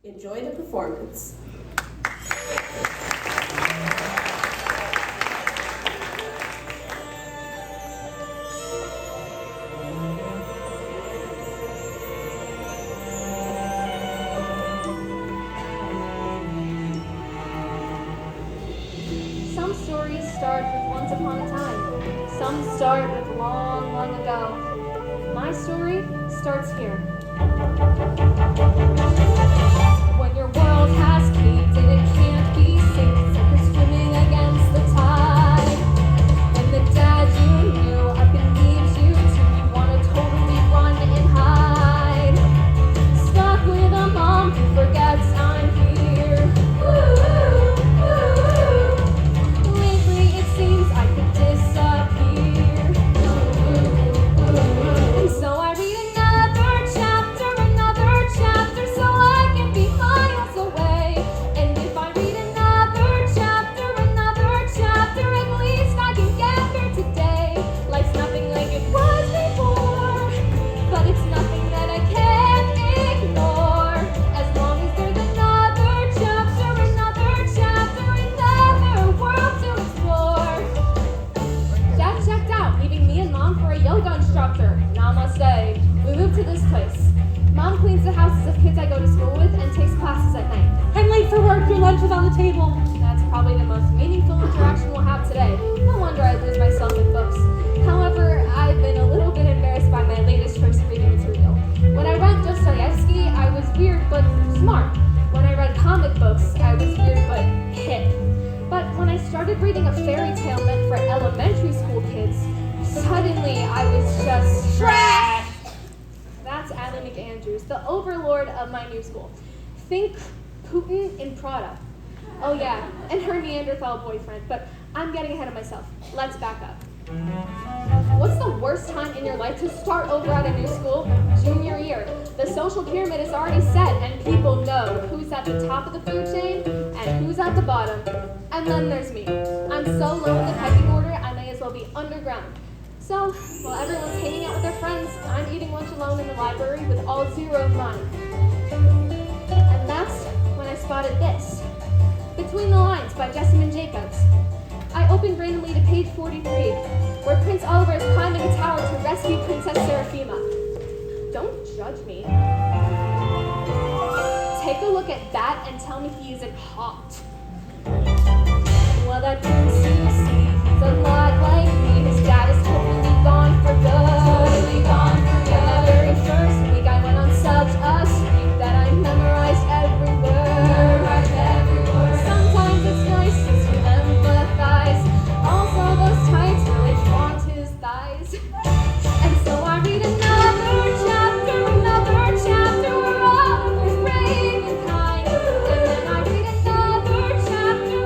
Enjoy the performance. Some stories start with once upon a time. Some start with long, long ago. My story starts here. When your world has caved and it can't be saved, like you're swimming against the tide. When the dad you knew up and leaves you too, you want to totally run and hide. Stuck with a mom who forgets I'm here. Lately it seems I could disappear. And so I read another chapter so I can be miles away. And if I read another chapter, at least I can get here today. Life's nothing like it was before, but it's nothing that I can't ignore. As long as there's another chapter, another world to explore. Dad checked out, leaving me and Mom for a yoga instructor. Namaste. We moved to this place. Mom cleans the houses of kids I go to school with and takes classes at night. I'm late for work. Your lunch is on the table. That's probably the most meaningful interaction we'll have today. No wonder I lose myself in books. However, I've been a little bit embarrassed by my latest choice of reading material. When I read Dostoevsky, I was weird but smart. When I read comic books, I was weird but hip. But when I started reading a fairy tale meant for elementary school kids, suddenly I was just trash. That's Adam McAndrews, the overlord of my new school. Think Putin in Prada. Oh yeah, and her Neanderthal boyfriend, but I'm getting ahead of myself. Let's back up. What's the worst time in your life to start over at a new school? Junior year. The social pyramid is already set and people know who's at the top of the food chain and who's at the bottom. And then there's me. I'm so low in the pecking order, I may as well be underground. So, while everyone's hanging out with their friends, I'm eating lunch alone in the library with all zero of mine. And that's when I spotted this. Between the Lines by Jessamine Jacobs. I opened randomly to page 43, where Prince Oliver is climbing a tower to rescue Princess Seraphima. Don't judge me. Take a look at that and tell me he isn't hot. Well, that prince you see, he's a lot like me. His dad is totally gone for good. And the very first week I went on such a streak that I memorized every word. Sometimes it's nice just to empathize. Also, those tights really flaunt his thighs. And so I read another chapter where Oliver's brave and kind. And then I read another chapter,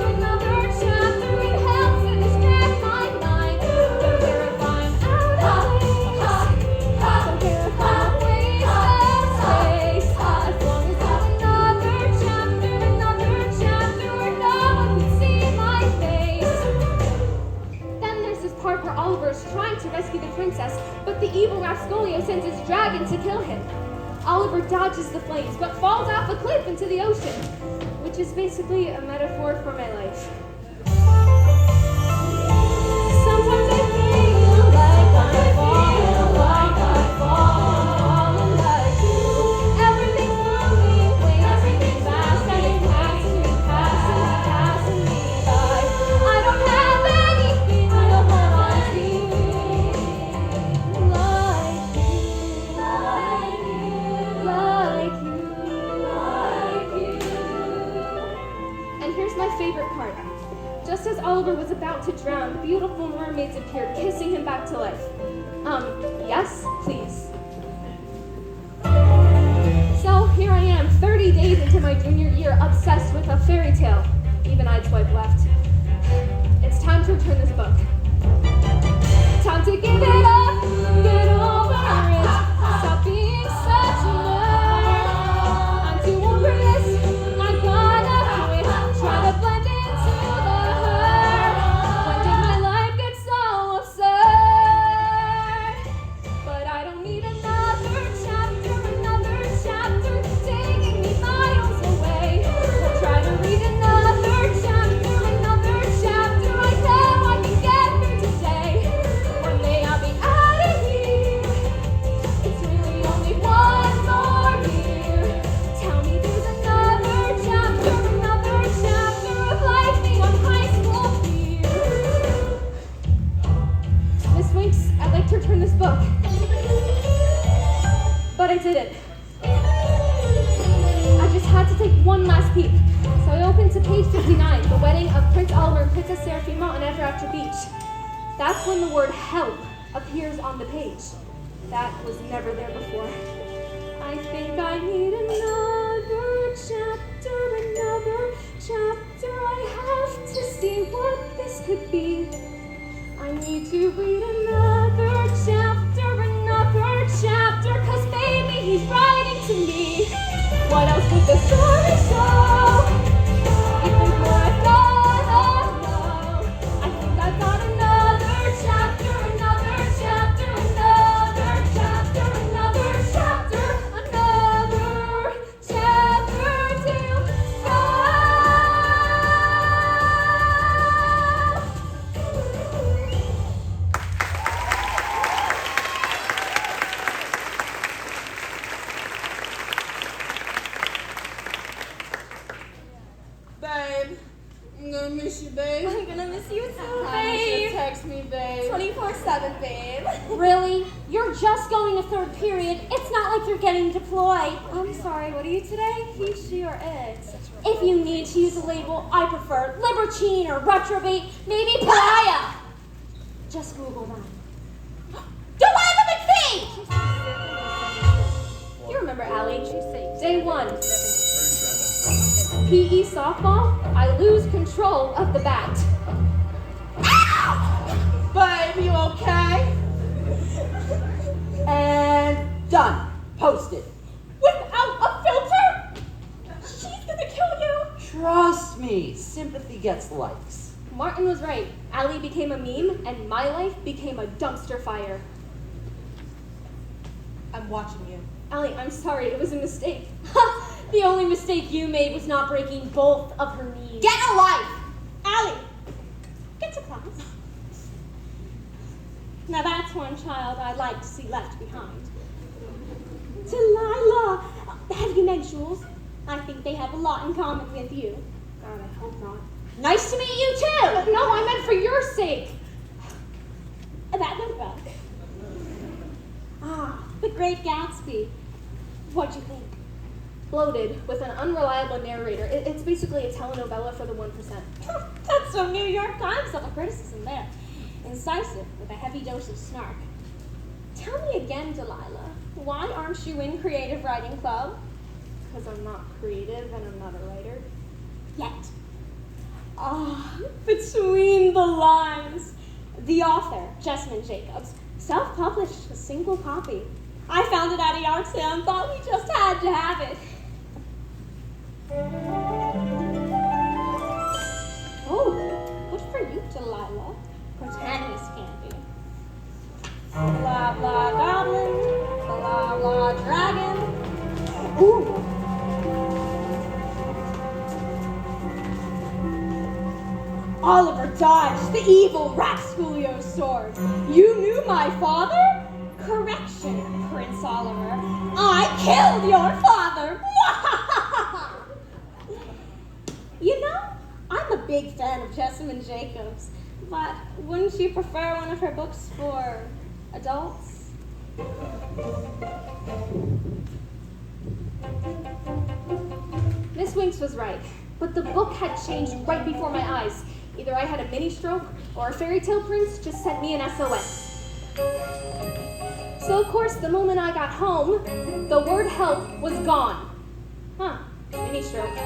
it helps to distract my mind. Don't care if I'm out of place, don't care if I'm wasting space. As long as there's another chapter where no one can see my face. Then there's this part where Oliver's trying to rescue the princess, but the evil Rascolio sends his dragon to kill him. Oliver dodges the flames, but falls off a cliff into the ocean, which is basically a metaphor for my life. Sometimes I feel like I'm falling like you. Everything's moving way too fast, and it passing me by. I don't have anything to hold on to, like you. And here's my favorite part. Just as Oliver was about to drown, beautiful mermaids appeared, kissing him back to life. Yes, please. So here I am, 30 days into my junior year, obsessed with a fairy tale. Even I'd swipe left. It's time to return this book. Time to give it up, get over it, stop being such a nerd. I'm too old for this, I gotta quit, try to blend into the herd. When did my life get so absurd? But I don't need another chapter, page 59, the wedding of Prince Oliver and Princess Seraphima on Ever Beach. That's when the word help appears on the page. That was never there before. I think I need another chapter. I have to see what this could be. I need to read another chapter, cause maybe he's writing to me. What else would the story show? If there's more I gotta know. I think I've got another chapter to go. Babe, I'm gonna miss you, babe. I'm gonna miss you too, I wish babe. you'd text me, babe. 24/7, babe. Really? You're just going to third period. It's not like you're getting deployed. I'm sorry, what are you today? He, she, or it? If you need to use a label, I prefer libertine or retrobate, maybe pariah. Just Google that. Delilah McPhee! You remember Allie? Day 1. PE softball, I lose control of the bat. Babe, you okay? And done. Posted. Without a filter? She's gonna kill you. Trust me, sympathy gets likes. Martin was right. Allie became a meme, and my life became a dumpster fire. I'm watching you. Allie, I'm sorry, it was a mistake. The only mistake you made was not breaking both of her knees. Get a life! Allie, get to class. Now that's one child I'd like to see left behind. Delilah! Have you met Jules? I think they have a lot in common with you. God, I hope not. Nice to meet you too! No, I meant for your sake. That notebook. Ah, The Great Gatsby. What'd you think? Bloated, with an unreliable narrator. It's basically a telenovela for the 1%. That's some New York Times level criticism there. Incisive, with a heavy dose of snark. Tell me again, Delilah, why aren't you in Creative Writing Club? Because I'm not creative and I'm not a writer. Yet. Ah, between the lines. The author, Jessamine Jacobs, self-published a single copy. I found it at a yard sale and thought we just had to have it. Oh, good for you, Delilah. Pretend this candy. Blah, blah, goblin. Blah, blah, dragon. Ooh. Oliver dodged the evil Rascalio's sword. You knew my father? Correction, Prince Oliver. I killed your father! You know, I'm a big fan of Jessamine Jacobs, but wouldn't you prefer one of her books for adults? Miss Winks was right, but the book had changed right before my eyes. Either I had a mini stroke or a fairy tale prince just sent me an SOS. So of course, the moment I got home, the word help was gone. Mini stroke.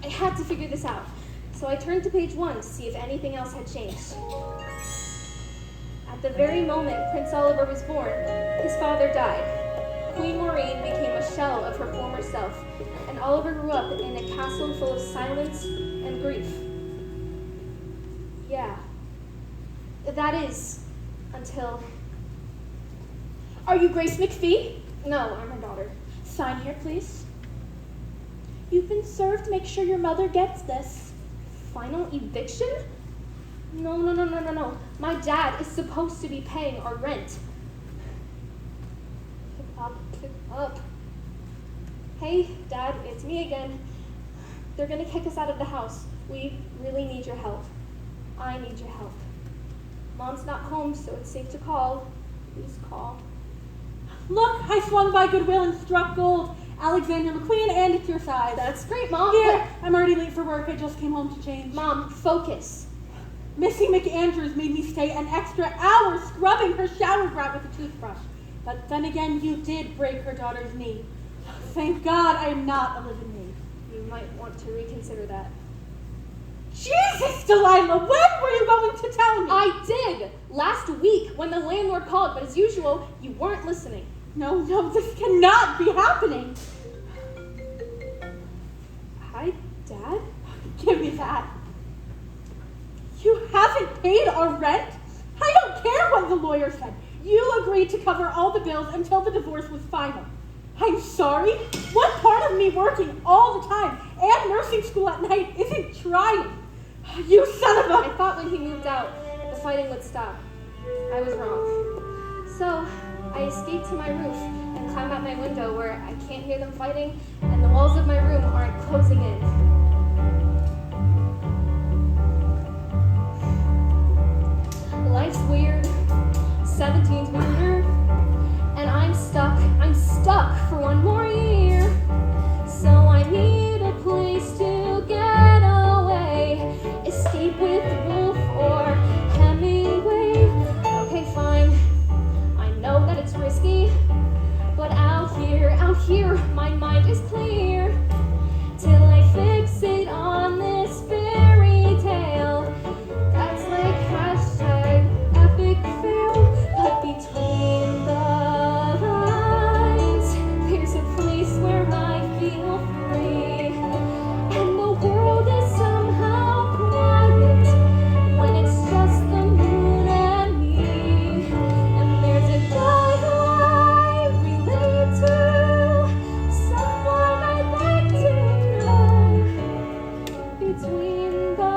I had to figure this out. So I turned to page 1 to see if anything else had changed. At the very moment Prince Oliver was born, his father died. Queen Maureen became a shell of her former self, and Oliver grew up in a castle full of silence and grief. Yeah. That is, until... Are you Grace McPhee? No, I'm her daughter. Sign here, please. You've been served. Make sure your mother gets this. Final eviction? No. My dad is supposed to be paying our rent. Pick up. Hey, Dad, it's me again. They're gonna kick us out of the house. We really need your help. I need your help. Mom's not home, so it's safe to call. Please call. Look, I swung by Goodwill and struck gold. Alexander McQueen, and it's your size. That's great, Mom. Here, I'm already late for work. I just came home to change. Mom, focus. Missy McAndrews made me stay an extra hour scrubbing her shower grout with a toothbrush. But then again, you did break her daughter's knee. Thank God I am not a living maid. You might want to reconsider that. Jesus, Delilah, when were you going to tell me? I did! Last week, when the landlord called, but as usual, you weren't listening. No, this cannot be happening. Hi, Dad? Give me that. You haven't paid our rent? I don't care what the lawyer said. You agreed to cover all the bills until the divorce was final. I'm sorry? What part of me working all the time and nursing school at night isn't trying? You son of I a... thought when he moved out, the fighting would stop. I was wrong. So, I escaped to my roof and climbed out my window where I can't hear them fighting and the walls of my room aren't closing in. Life's weird, 17's weirder, and I'm stuck for one more year. So I need a place to get away, escape with Wolf or Hemingway. Okay, fine, I know that it's risky, but out here, my mind is clear, till I fix it on this fairy tale. That's like hashtag epic fail, but between the lines, there's a place where I feel free, and the world is somehow quiet when it's just the moon and me, and there's a guy who I relate to, someone I'd like to know. Between the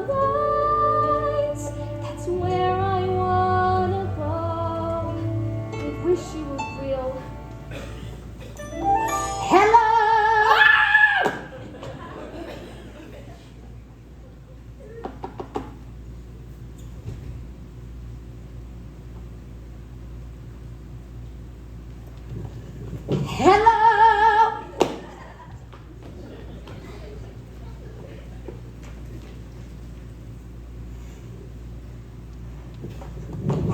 lines, that's where I wanna go. I wish you were real. Hello! Hello!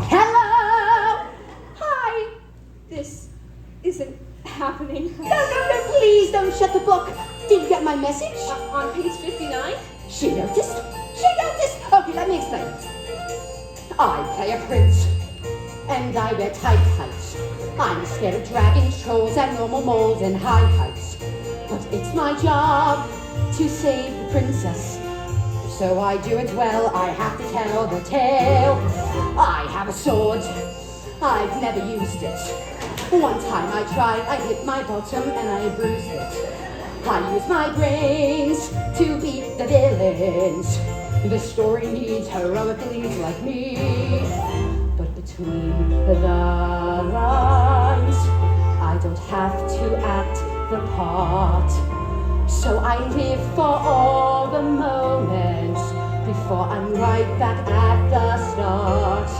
Hello! Hi! This isn't happening. No, please don't shut the book. Did you get my message? On page 59? She noticed. Okay, let me explain. I play a prince, and I wear tight tights. I'm scared of dragons, trolls, and normal moles and high heights. But it's my job to save the princess. So I do it well, I have to tell the tale. I have a sword, I've never used it. One time I tried, I hit my bottom and I bruised it. I use my brains to beat the villains. The story needs heroic leads like me. But between the lines, I don't have to act the part. So I live for all the moments before I'm right back at the start.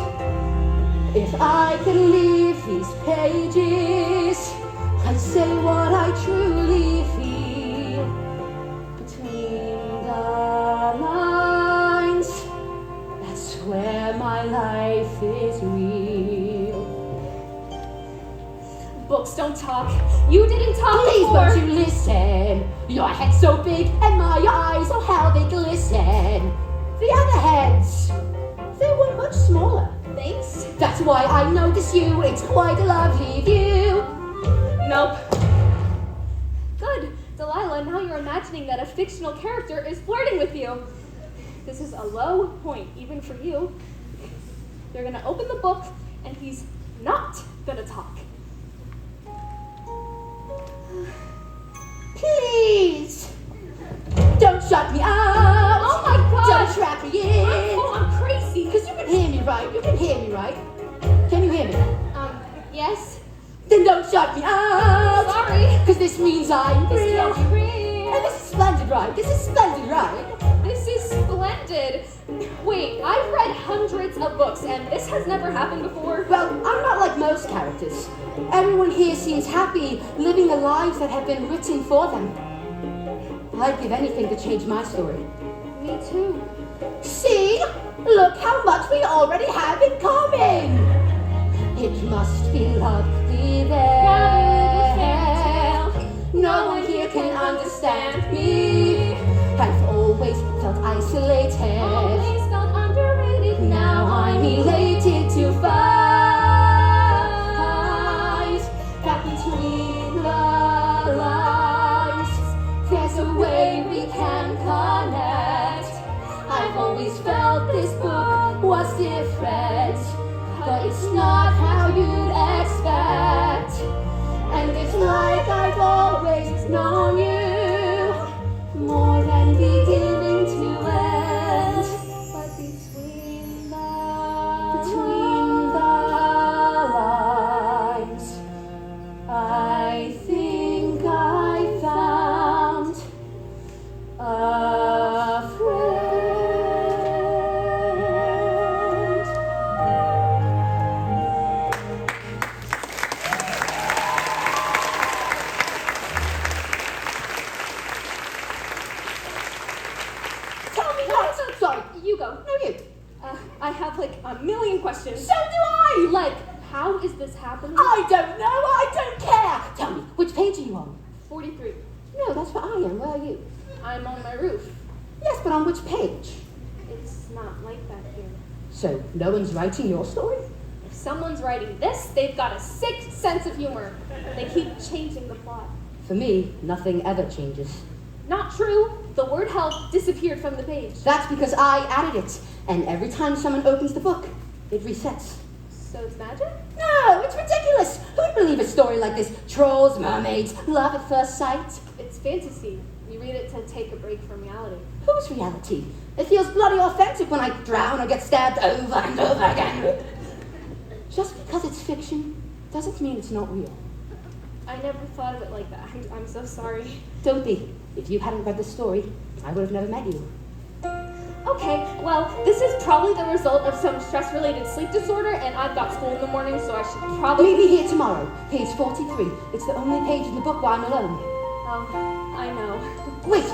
If I can leave these pages, I say what I truly feel. Between the lines, that's where my life is real. Books don't talk. You didn't talk Please before. won't you listen? Your head's so big and my eyes, oh how they glisten. The other heads, they were much smaller. Thanks. That's why I notice you, it's quite a lovely view. Nope. Good. Delilah, now you're imagining that a fictional character is flirting with you. This is a low point, even for you. You're gonna open the book, and he's not gonna talk. Please, don't shut me out. Oh my God. Don't trap me in. Oh, I'm crazy. Because you can hear me right, Can you hear me? Yes? Then don't shut me out. Sorry. Because this means I'm This real. can't be real. And this is splendid, right? This is splendid. unexpected. Wait, I've read hundreds of books, and this has never happened before. Well, I'm not like most characters. Everyone here seems happy, living the lives that have been written for them. I'd give anything to change my story. Me too. See? Look how much we already have in common! It must be lovely there. No one here can understand me. I've always felt isolated. Always felt underrated. Now I'm elated to find that between the lines, there's a way we can connect. I've always felt this book was different, but it's not how you'd expect. And it's like I've always known you, more than beginning to end. But between the lines, I think I found a friend. Tell me what? Sorry, You go. no you. I have like a million questions. So do I! Like, how is this happening? I don't know, I don't care! Tell me, which page are you on? 43. No, that's where I am. Where are you? I'm on my roof. Yes, but on which page? It's not like that here. So, no one's writing your story? If someone's writing this, they've got a sick sense of humor. They keep changing the plot. For me, nothing ever changes. Not true. The word help disappeared from the page. That's because I added it, and every time someone opens the book, it resets. So it's magic? No, it's ridiculous! Who would believe a story like this? Trolls, mermaids, love at first sight? It's fantasy. You read it to take a break from reality. Whose reality? It feels bloody authentic when I drown or get stabbed over and over again. Just because it's fiction doesn't mean it's not real. I never thought of it like that. I'm so sorry. Don't be. If you hadn't read the story, I would have never met you. Okay, well, this is probably the result of some stress-related sleep disorder, and I've got school in the morning, so I should probably... Meet me here tomorrow, page 43. It's the only page in the book where I'm alone. Oh, I know. Wait,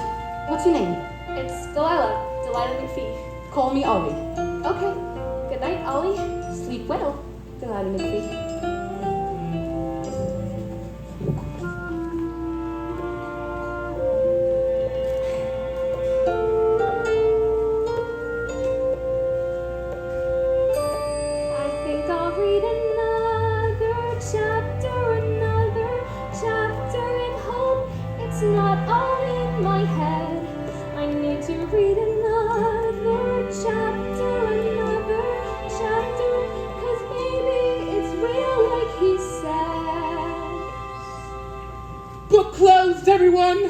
what's your name? It's Delilah McPhee. Call me Ollie. Okay. Good night, Ollie. Sleep well, Delilah McPhee. I think I'll read another chapter and hope it's not all in my head. I need to read another chapter, cause maybe it's real like he said. Book closed, everyone!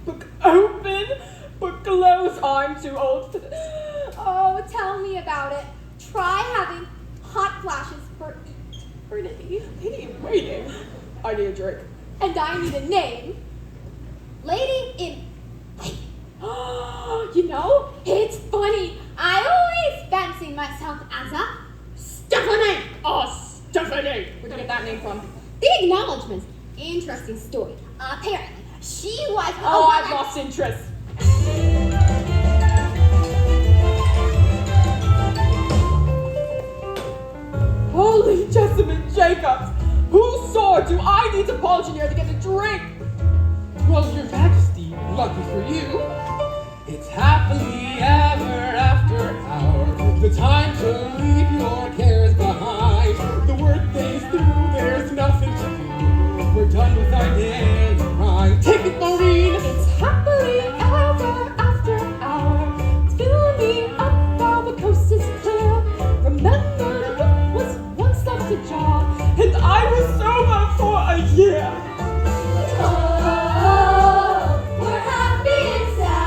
Book open, book closed. I'm too old for this. Oh, tell me about it. Try having hot flashes for eternity. Waiting. I need a drink. And I need a name. Lady in White. You know, it's funny. I always fancied myself as a Stephanie. Oh, Stephanie! Where'd you get that name from? The acknowledgements. Interesting story. Apparently, she was. Oh, I've lost interest. Holy Jessamine Jacobs! Whose sword do I need to polish in here to get a drink? Well, Your Majesty, lucky for you, it's happily ever after hour. The time to leave your cares behind. The workday's through, there's nothing to do. We're done with our daily grind. Take it, Maureen! It's happily ever after hour. Fill me up while the coast is clear. Remember the book was once left ajar. And I was sober for a year. Oh, we're happy and sad.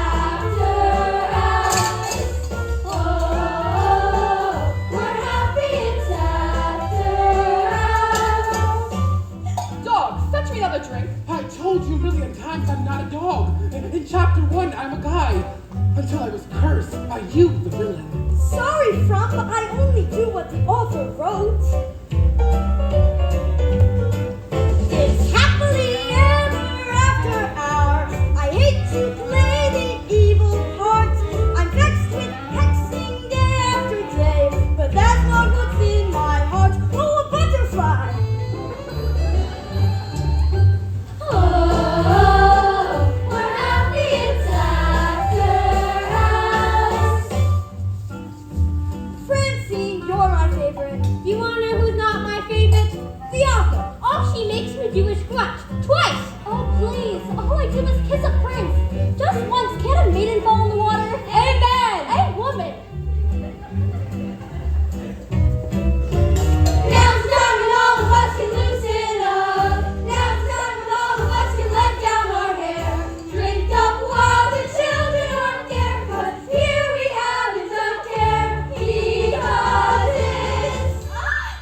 worse, are you the villain? Sorry, Frump, but I only do what the author wrote. It's happily ever after hour. I hate to play the evil part. I'm vexed with hexing day after day, but that's not what's in my heart. Oh, a butterfly! Oh, we're happy it's after hours. Francine, you're my favorite. You wanna know who's not my favorite? The author. All she makes me do is scratch. Twice! Oh, please. All I did was kiss a prince. Just once. Can't a maiden fall in the water? Amen! A woman. Now's the time when all of us can loosen up. Now's the time when all of us can let down our hair. Drink up while the children aren't there, 'cause here we haven't a care. Because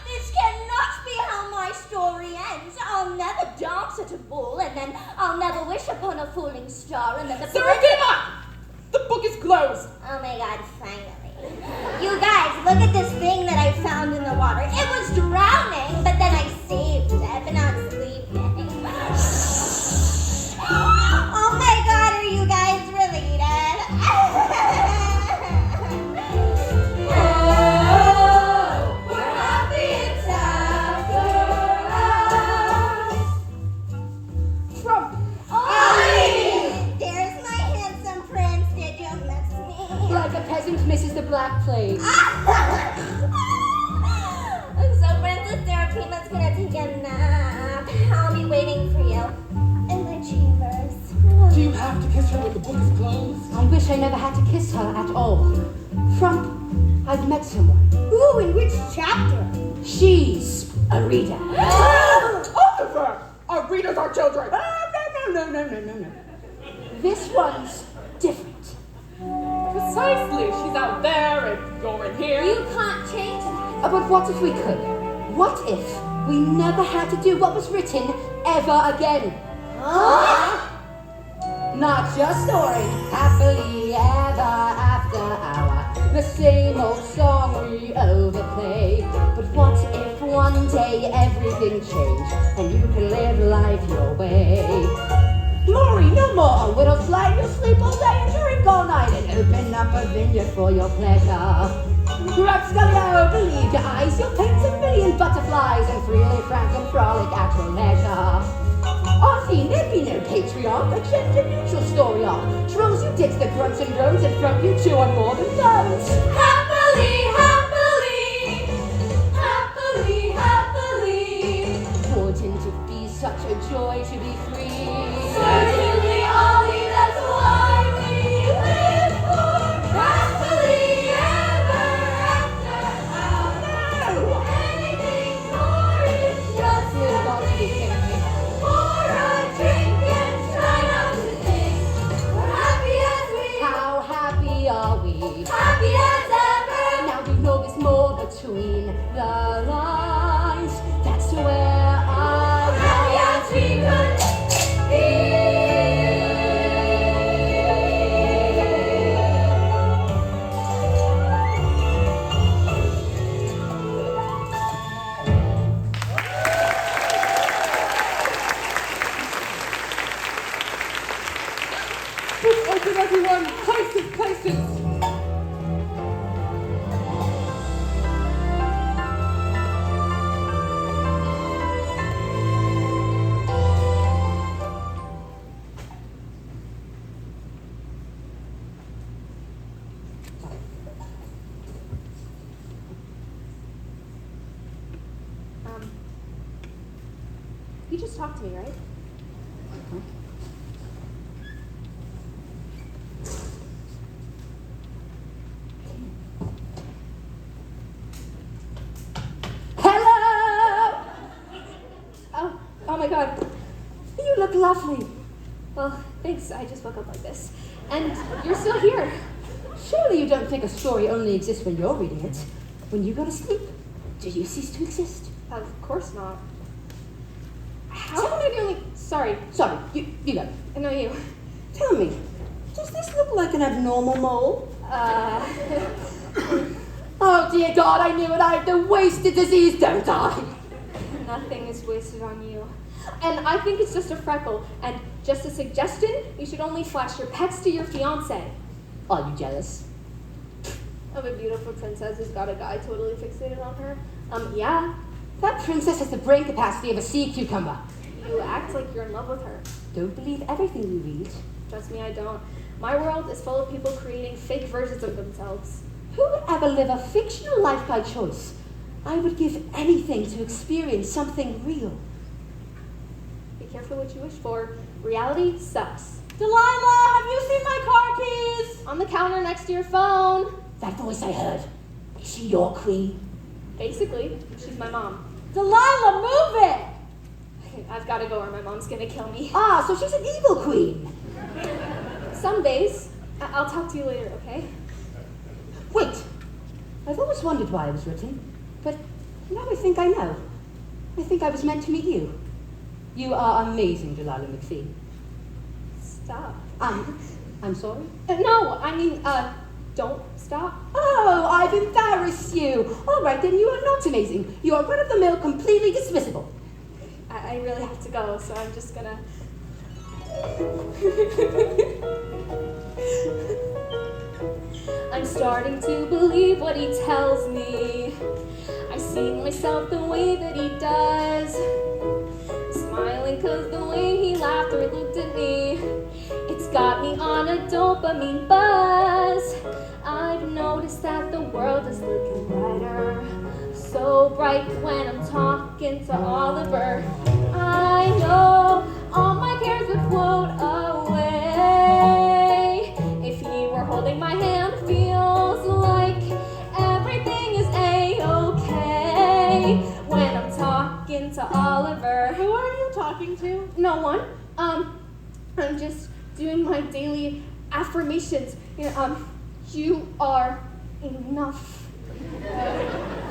this cannot be how my story ends. I'll never dance at a ball, and then I'll never wish upon a falling star, and then the Serafima! The book is closed. Oh my god, finally. You guys, look at this thing that I found in the water. It was drowning, but then I saved it, but now it's sleeping. Oh my god, are you guys related? Oh, we're happy it's after hours. Trump. Ollie! There's my handsome prince. Did you miss me? Like a peasant misses the Black Plague. So Princess Serapima's gonna take a nap. I'll be waiting for you in my chambers. Do you have to kiss her when the book is closed? I wish I never had to kiss her at all. Frump, I've met someone. Ooh, in which chapter? She's a reader. Oliver! Our readers are children. No. This one's different. Precisely. She's out there and you're in here. You can't change that. But what if we could? What if we never had to do what was written ever again? Not your story, happily ever after hour. The same old song we overplay. But what if one day everything changed and you can live life your way? Maury, no more on Widow's Lane. You'll sleep all day and drink all night and open up a vineyard for your pleasure. Rapscallion, believe your eyes, you'll paint a million butterflies and freely frank and frolic at your leisure. Auntie, there'd be no patriarch, a gender-neutral story arc. Trolls, you ditch the grunts and groans and front you chew on more than those. Happily, happily, happily, happily. Wouldn't it be such a joy to be free? Certainly, Ollie, that's why we live for happily ever after hours. Anything more is just We've got to be careful. for a drink and try not to think. We're happy as we, How happy are we? happy as ever. Now we know there's more between the lines. That's where I Happy as we could be. Books open, everyone! Places! You just talked to me, right? Hello! Oh my god. You look lovely. Well, thanks. I just woke up like this. And you're still here. Surely you don't think a story only exists when you're reading it. When you go to sleep, do you cease to exist? Of course not. How am I the only... Sorry. Sorry, you go. I know you. Tell me, does this look like an abnormal mole? Oh dear God, I knew it. I have the wasted disease. Don't I? Nothing is wasted on you. And I think it's just a freckle. And just a suggestion, you should only flash your pets to your fiancé. Are you jealous? Of a beautiful princess who's got a guy totally fixated on her? Yeah. That princess has the brain capacity of a sea cucumber. You act like you're in love with her. Don't believe everything you read. Trust me, I don't. My world is full of people creating fake versions of themselves. Who would ever live a fictional life by choice? I would give anything to experience something real. Be careful what you wish for. Reality sucks. Delilah, have you seen my car keys? On the counter next to your phone. That voice I heard. Is she your queen? Basically, she's my mom. Delilah, move it! I've got to go or my mom's gonna kill me. Ah, so she's an evil queen. Some days. I'll talk to you later, okay? Wait. I've always wondered why I was written, but now I think I know. I think I was meant to meet you. You are amazing, Delilah McPhee. Stop. I'm sorry? No, I mean, don't stop. Oh, I've embarrassed you. All right, then you are not amazing. You are run-of-the-mill, completely dismissible. I really have to go, so I'm just gonna... I'm starting to believe what he tells me. I see myself the way that he does. Smiling cause the way he laughed or looked at me, it's got me on a dopamine buzz. I've noticed that the world is looking brighter, so bright when I'm talking to Oliver. I know all my cares would float away if he were holding my hand. Feels like everything is a-okay when I'm talking to Oliver. Who are you talking to? No one. I'm just doing my daily affirmations. You are enough.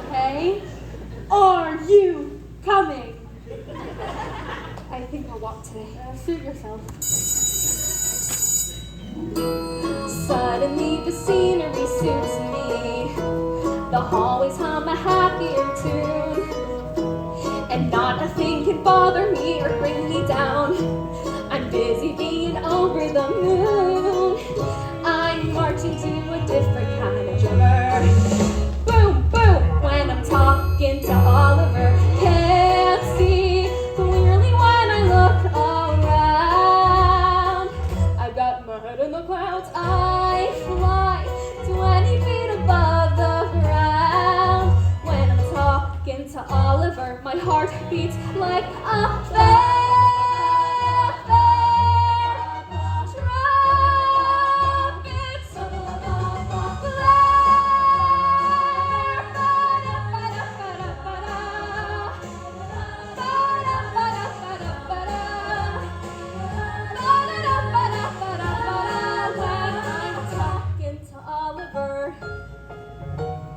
Okay. Are you coming? I think I'll walk today. Suit yourself. Suddenly the scenery suits me. The hallways hum a happier tune. And not a thing can bother me or bring me down. I'm busy being over the moon. I'm marching to a different kind of drummer. Boom, boom, when I'm talking to Oliver. Can't see clearly when I look around. I've got my head in the clouds. I fly 20 feet above the ground. When I'm talking to Oliver, my heart beats like a fair trumpets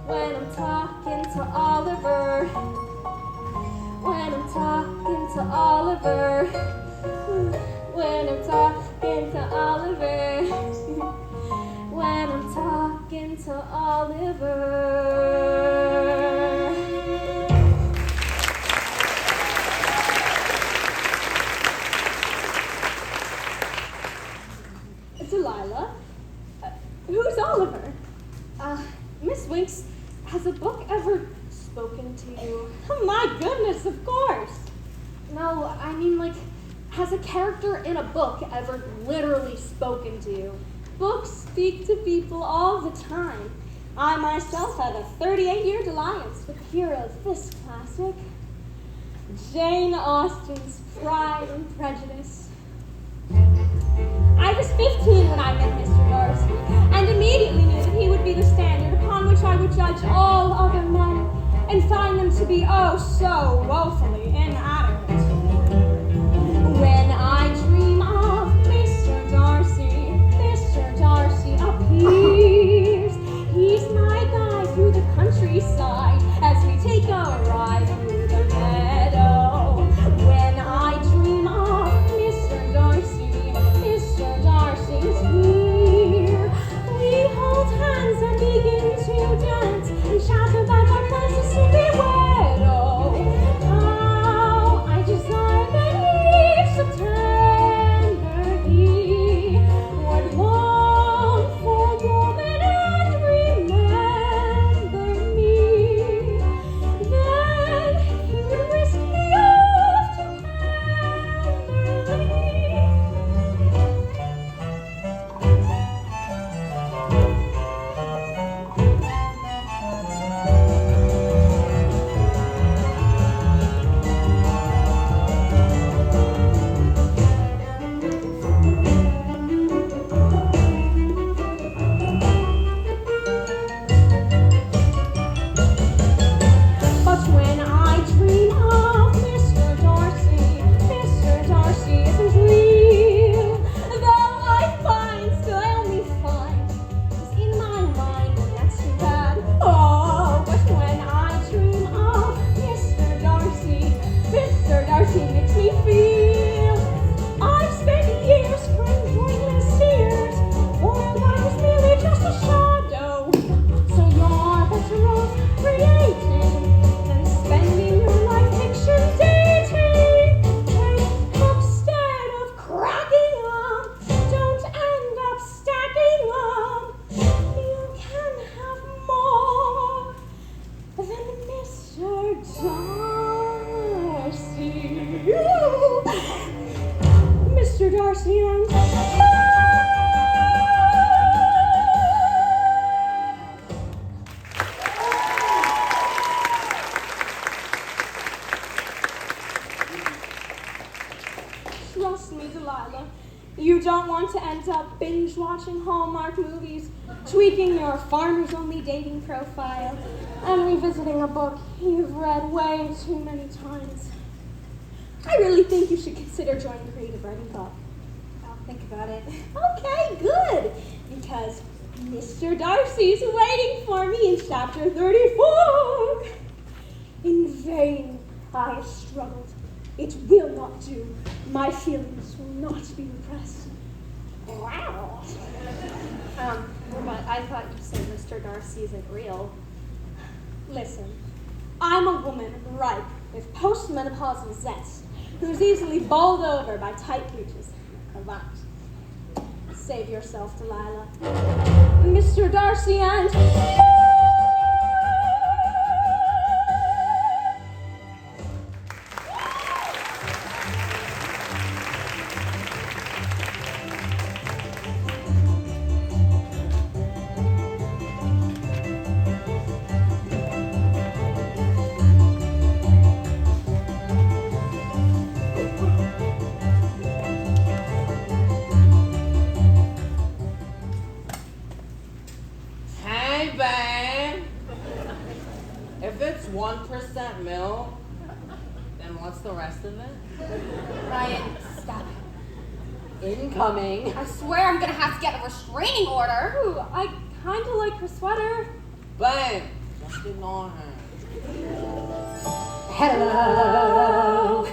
when I'm talking to Oliver. When I'm talking to Oliver. When I'm talking to Oliver. When I'm talking to Oliver. Delilah? Who's Oliver? Miss Winks, has a book ever spoken to you? Oh my goodness, of course. No, I mean, like, has a character in a book ever literally spoken to you? Books speak to people all the time. I myself had a 38-year alliance with the hero of this classic, Jane Austen's Pride and Prejudice. I was 15 when I met Mr. Darcy, and immediately knew that he would be the standard upon which I would judge all other men, and find them to be oh so woefully inadequate. When I dream of Mr. Darcy appears. He's my guide through the countryside as we take a ride through the meadow. When I dream of Mr. Darcy is here. We hold hands. want to end up binge watching Hallmark movies, tweaking your farmers-only dating profile, and revisiting a book you've read way too many times. I really think you should consider joining Creative Writing Club. I'll think about it. Okay, good. Because Mr. Darcy's waiting for me in chapter 34. In vain I have struggled. It will not do. My feelings will not be repressed. Wow. But I thought you said Mr. Darcy isn't real. Listen, I'm a woman ripe with postmenopausal zest who's easily bowled over by tight breeches and a cravat. Save yourself, Delilah. Mr. Darcy and... Hey, babe. If it's 1% milk, then what's the rest of it? Ryan, stop. Incoming. I swear I'm gonna have to get a restraining order. Ooh, I kind of like her sweater. Babe, just ignore her. Hello.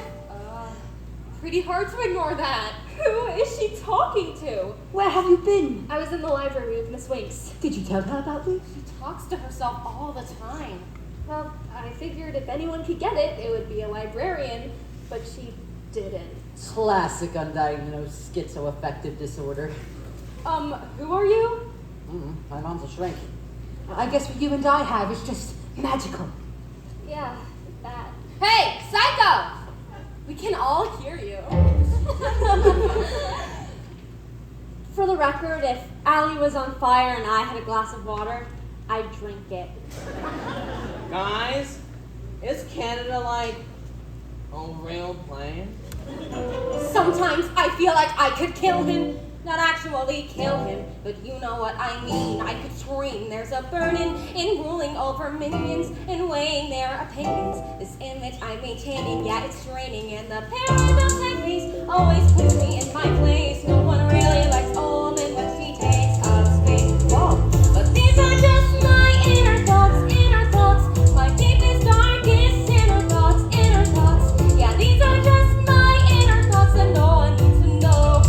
Pretty hard to ignore that. Who is she talking to? Where have you been? I was in the library with Miss Winks. Did you tell her about me? She talks to herself all the time. Well, I figured if anyone could get it, it would be a librarian, but she didn't. Classic undiagnosed schizoaffective disorder. Who are you? My mom's a shrink. I guess what you and I have is just magical. Yeah, that. Hey, psycho! We can all hear you. For the record, if Allie was on fire and I had a glass of water, I'd drink it. Guys, is Canada like a real place? Sometimes I feel like I could kill him. Not actually kill him, but you know what I mean. I could scream. There's a burden in ruling over minions and weighing their opinions. This image I'm maintaining, yeah, it's draining. And the paradise always puts me in my place. No one really likes old and when she takes up space. Whoa. But these are just my inner thoughts, my deepest, darkest inner thoughts, Yeah, these are just my inner thoughts and no one needs to know.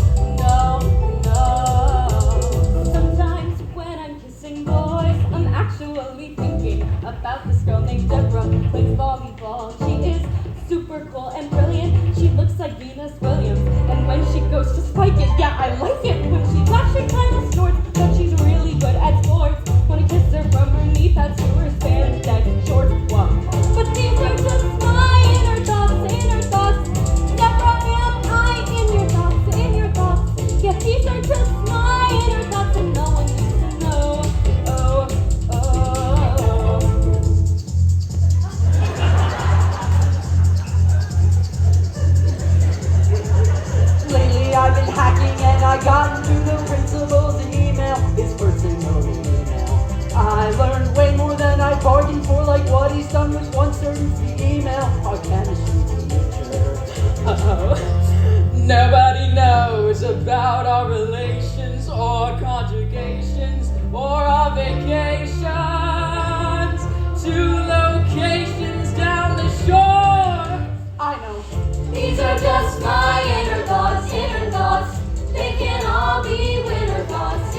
Sometimes when I'm kissing boys, I'm actually thinking about this girl named Deborah who plays volleyball. She is super cool and brilliant. She looks like Venus Williams. And when she goes to spike it, yeah, I like it. When she's actually kind of short, but she's really good at sports. When I kiss her from her knee pads to her spandex shorts. Whoa. But these are just my inner thoughts, Deborah, am I in your thoughts, Yeah, these are just my inner thoughts and no one needs to know. Lately I've been hacking and I got into the principal's email. His personal email. I learned way more than I bargained for, like what he's done with one certain female. Our chemistry teacher. Nobody knows about our relations or conjugations or our vacations to locations down the shore. I know. These are just my inner thoughts. They can all be winner thoughts.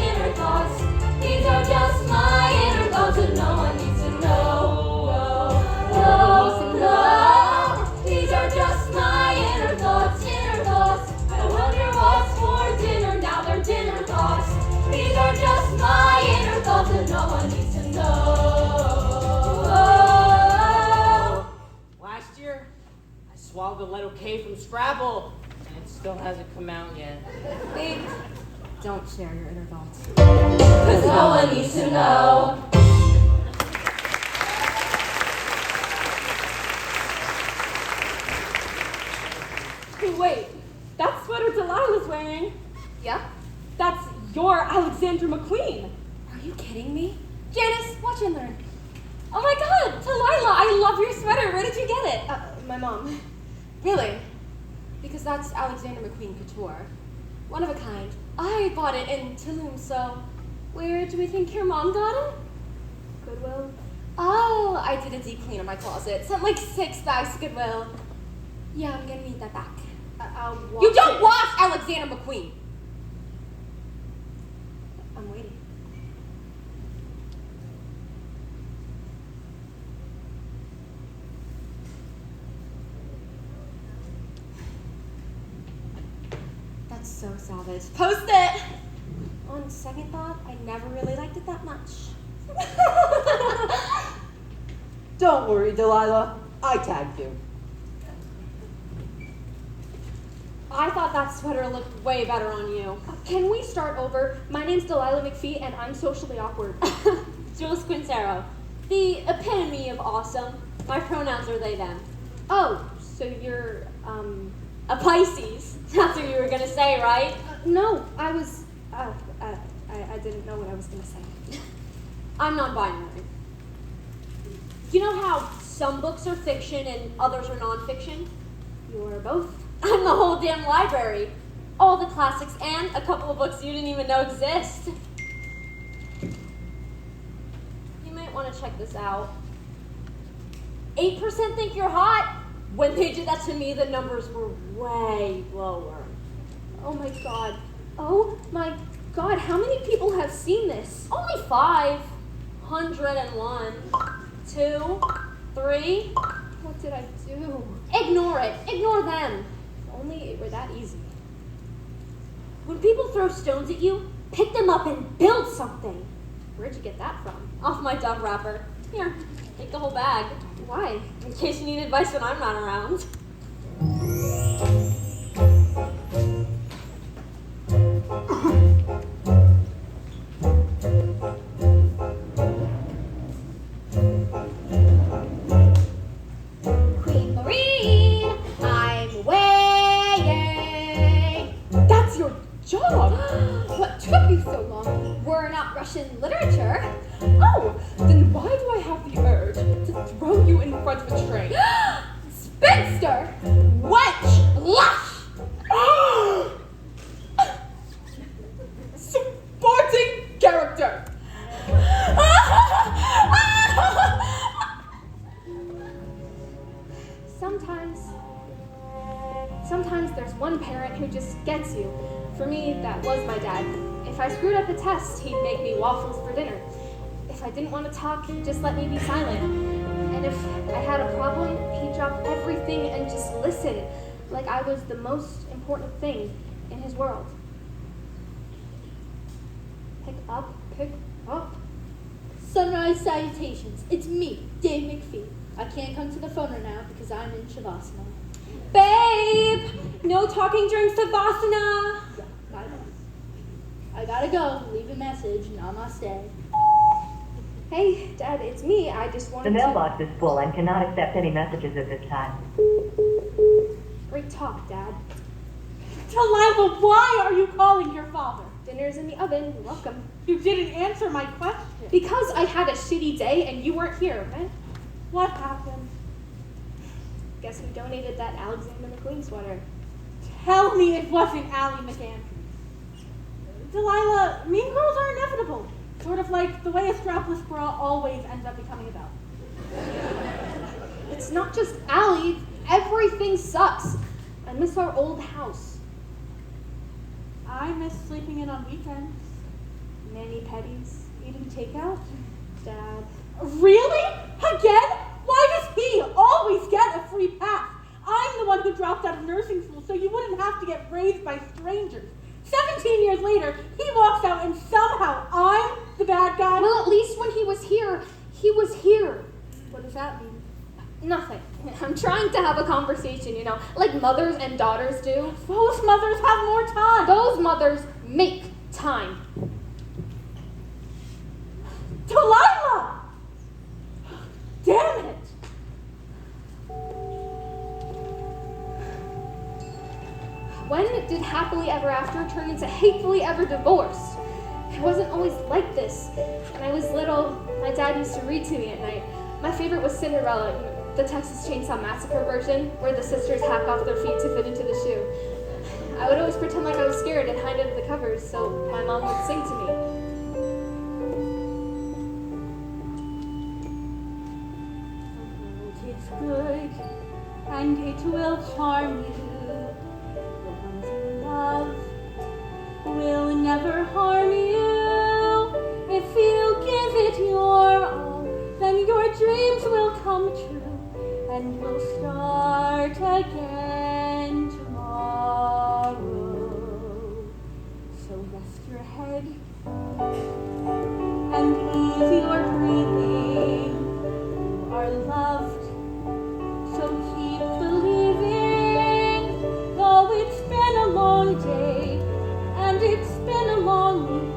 These are just my inner thoughts and no one needs to know. These are just my inner thoughts. I wonder what's for dinner, now they're dinner thoughts. These are just my inner thoughts and no one needs to know. Last year, I swallowed the letter K from Scrabble, and it still hasn't come out yet. Babe, don't share your inner thoughts. Cause no one needs to know. Wait, that sweater Delilah's wearing. Yeah? You're Alexander McQueen. Are you kidding me? Janice, watch and learn. Oh my god, Delilah, I love your sweater. Where did you get it? My mom. Really? Because that's Alexander McQueen couture. One of a kind. I bought it in Tulum, so where do we think your mom got it? Goodwill. Oh, I did a deep clean of my closet. Sent like 6 bags to Goodwill. Yeah, I'm gonna need that back. I'll wash You don't it. wash Alexander McQueen! I'm waiting. That's so savage. Post it! On second thought, I never really liked it that much. Don't worry, Delilah. I tagged you. I thought that sweater looked way better on you. Can we start over? My name's Delilah McPhee, and I'm socially awkward. Jules Quincero, the epitome of awesome. My pronouns are they, them. Oh, so you're, A Pisces. That's what you were gonna say, right? no, I was, I didn't know what I was gonna say. I'm non-binary. You know how some books are fiction and others are non-fiction? You're both? I'm the whole damn library. All the classics and a couple of books you didn't even know exist. You might want to check this out. 8% think you're hot. When they did that to me, the numbers were way lower. Oh my god. Oh my god, how many people have seen this? Only 501. 2, 3. What did I do? Ignore it. Ignore them. If only it were that easy. When people throw stones at you, pick them up and build something. Where'd you get that from? Off my Dove wrapper. Here, take the whole bag. Why? In case you need advice when I'm not around. Queen Maureen, I'm waiting. That's your job! What took you so long? We're not Russian literature. Oh, then why do I have the urge to throw you in front of a train? Spinster! Wench! Lush! Supporting character! Sometimes there's one parent who just gets you. For me, that was my dad. If I screwed up a test, he'd make me waffles for dinner. If I didn't want to talk, he'd just let me be silent. And if I had a problem, he'd drop everything and just listen, like I was the most important thing in his world. Pick up. Sunrise salutations. It's me, Dave McPhee. I can't come to the phone right now because I'm in Shavasana. Babe! No talking during Savasana! Yeah, I gotta go. Leave a message. Namaste. Hey, Dad, it's me. I just The wanted to... mailbox is full and cannot accept any messages at this time. Great talk, Dad. Delilah, why are you calling your father? Dinner's in the oven. You're welcome. You didn't answer my question. Because I had a shitty day and you weren't here, right? What happened? Guess who donated that Alexander McQueen sweater? Tell me it wasn't Allie McAndrews. Delilah, mean girls are inevitable. Sort of like the way a strapless bra always ends up becoming a belt. It's not just Allie. Everything sucks. I miss our old house. I miss sleeping in on weekends. Mani-pedis. Eating takeout. Dad. Really? Again? Why does he always get a free pass? I'm the one who dropped out of nursing school so you wouldn't have to get raised by strangers. 17 years later, he walks out and somehow I'm the bad guy. Well, at least when he was here, he was here. What does that mean? Nothing. I'm trying to have a conversation, you know, like mothers and daughters do. Those mothers have more time. Those mothers make time. Delilah! Damn it! When did happily ever after turn into hatefully ever divorced? I wasn't always like this. When I was little, my dad used to read to me at night. My favorite was Cinderella, the Texas Chainsaw Massacre version, where the sisters hack off their feet to fit into the shoe. I would always pretend like I was scared and hide under the covers so my mom would sing to me. It's good, and it will charm you. The ones you love will never harm you. If you give it your all, then your dreams will come true, and we'll start again tomorrow. So rest your head and ease your breathing. You are loved, so keep believing. Though it's been a long day and it's been a long week,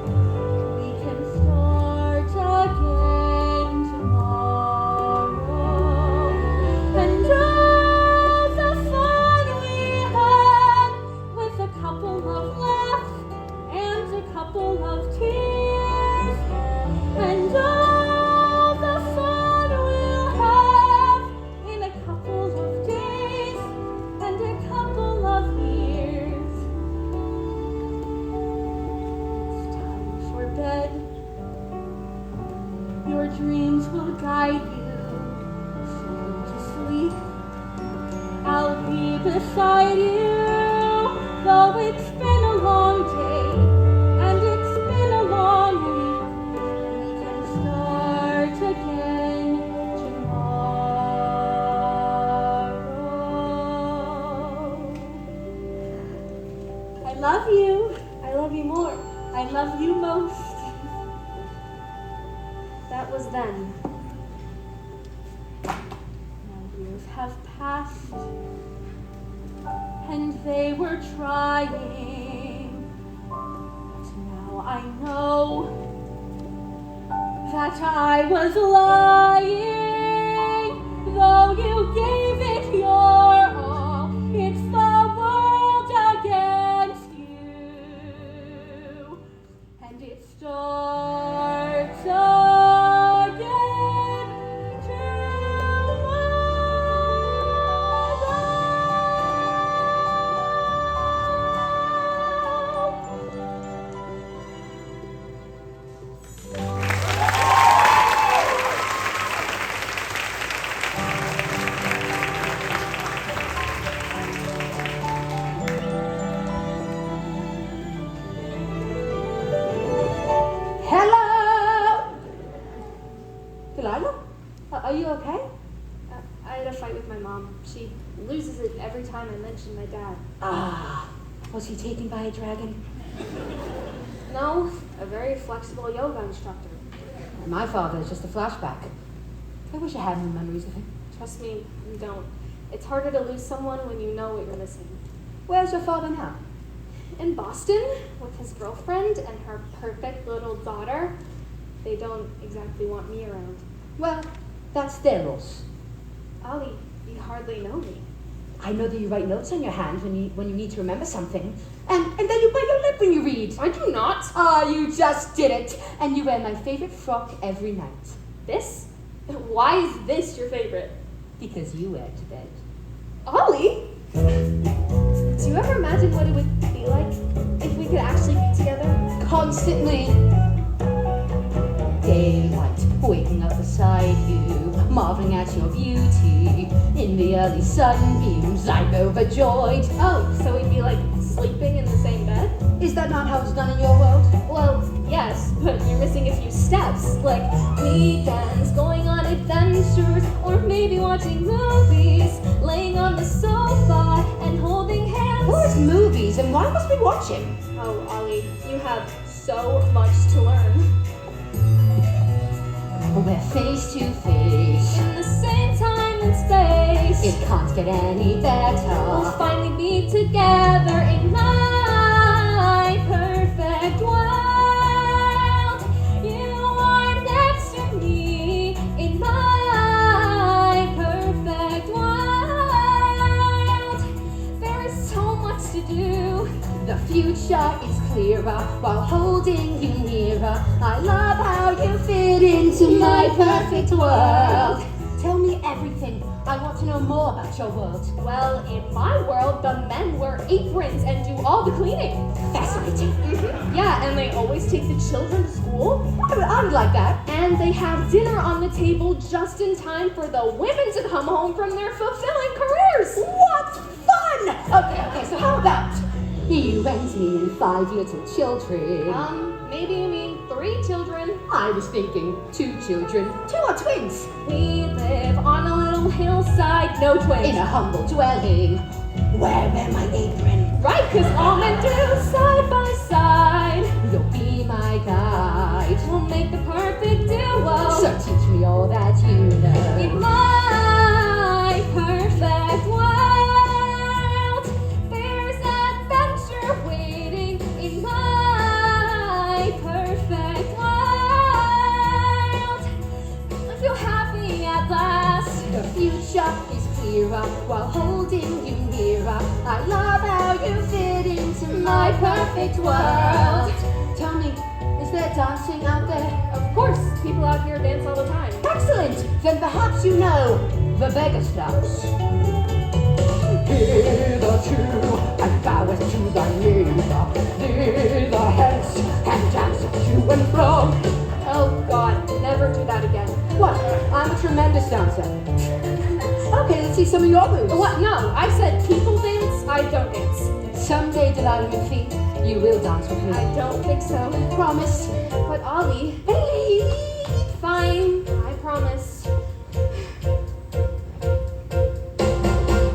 we can start again tomorrow. And all the fun we had with a couple of laughs and a couple of tears, and all the fun we'll have in a couple of days and a couple of years. It's time for bed. Your dreams will guide you to sleep. I'll be beside you, though it's been a long day and it's been a long week. We can start again tomorrow. I love you. I love you more. I love you most. That was then. Now years have passed, and they were trying. But now I know that I was lying. Though you gave it your all, it's the world against you. And it starts again tomorrow. Hello? Delilah? Are you okay? I had a fight with my mom. She loses it every time I mention my dad. Ah, was he taken by a dragon? No, a very flexible yoga instructor. My father is just a flashback. I wish I had more memories of him. Trust me, you don't. It's harder to lose someone when you know what you're missing. Where's your father now? In Boston, with his girlfriend and her perfect little daughter. They don't exactly want me around. Well, that's their loss. Ollie, you hardly know me. I know that you write notes on your hand when you need to remember something. And then you bite your lip when you read. I do not. Ah, you just did it. And you wear my favorite frock every night. This? Why is this your favorite? Because you wear it to bed. Ollie? Do you ever imagine what it would be like if we could actually be together? Constantly. Daylight, waking up beside you, marveling at your beauty. In the early sunbeams, I'm overjoyed. Oh, so we'd be like sleeping in the same bed? Is that not how it's done in your world? Well, yes, but you're missing a few steps, like weekends, going on adventures, or maybe watching movies, laying on the sofa and holding hands. What's movies and why must we watch him? Oh, Ollie, you have so much to learn. We're face to face. In the same time and space. It can't get any We'll better. finally be together in my perfect world. You are next to me in my perfect world. There is so much to do. The future is clearer while holding you nearer. I love how you fit into my perfect world. Tell me everything. I want to know more about your world. Well, in my world, the men wear aprons and do all the cleaning. Fascinating. Yeah, and they always take the children to school. I would like that. And they have dinner on the table just in time for the women to come home from their fulfilling careers. What fun! Okay, so how about you and me and 5 little children? Maybe you mean 3 children. I was thinking 2 children. 2 are twins. We live on a little hillside, no twins. In a humble dwelling. Wear my apron. Right, 'cause all men do side by side. You'll be my guide. We'll make the perfect duo. So teach me all that you know. In my perfect world, there's adventure waiting. In my perfect world, I feel happy at last. The future is clearer while holding you nearer. I love how you fit into my perfect world. Tell me, is there dancing out there? Of course, people out here dance all the time. Excellent! Then perhaps you know the beggar steps. Hitherto, and boweth to thy neighbor. Thither hence, and dance to and fro. Oh God, never do that again. What? I'm a tremendous dancer. Okay, let's see some of your moves. What? No, I said people dance, I don't dance. Someday, Delilah McPhee, you will dance with me. I don't think so. Promise. But Ollie, Believe. fine, I promise.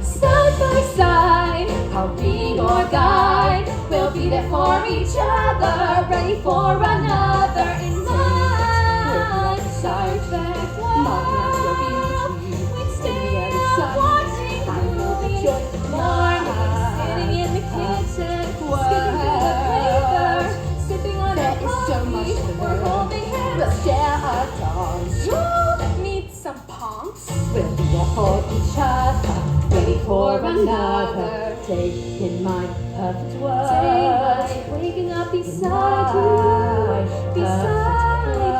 Side by side, I'll be your guide. We'll be there for each other, ready for another in my perfect world. We'd stay up watching movies, morning, sitting in the kitchen, skipping through the paper, sipping on There a is so much coffee, to we're learn. holding hands. We'll share a dance. You need some punks. We'll be there for each other, ready for another day in my perfect world. Daylight, waking up beside you, beside you.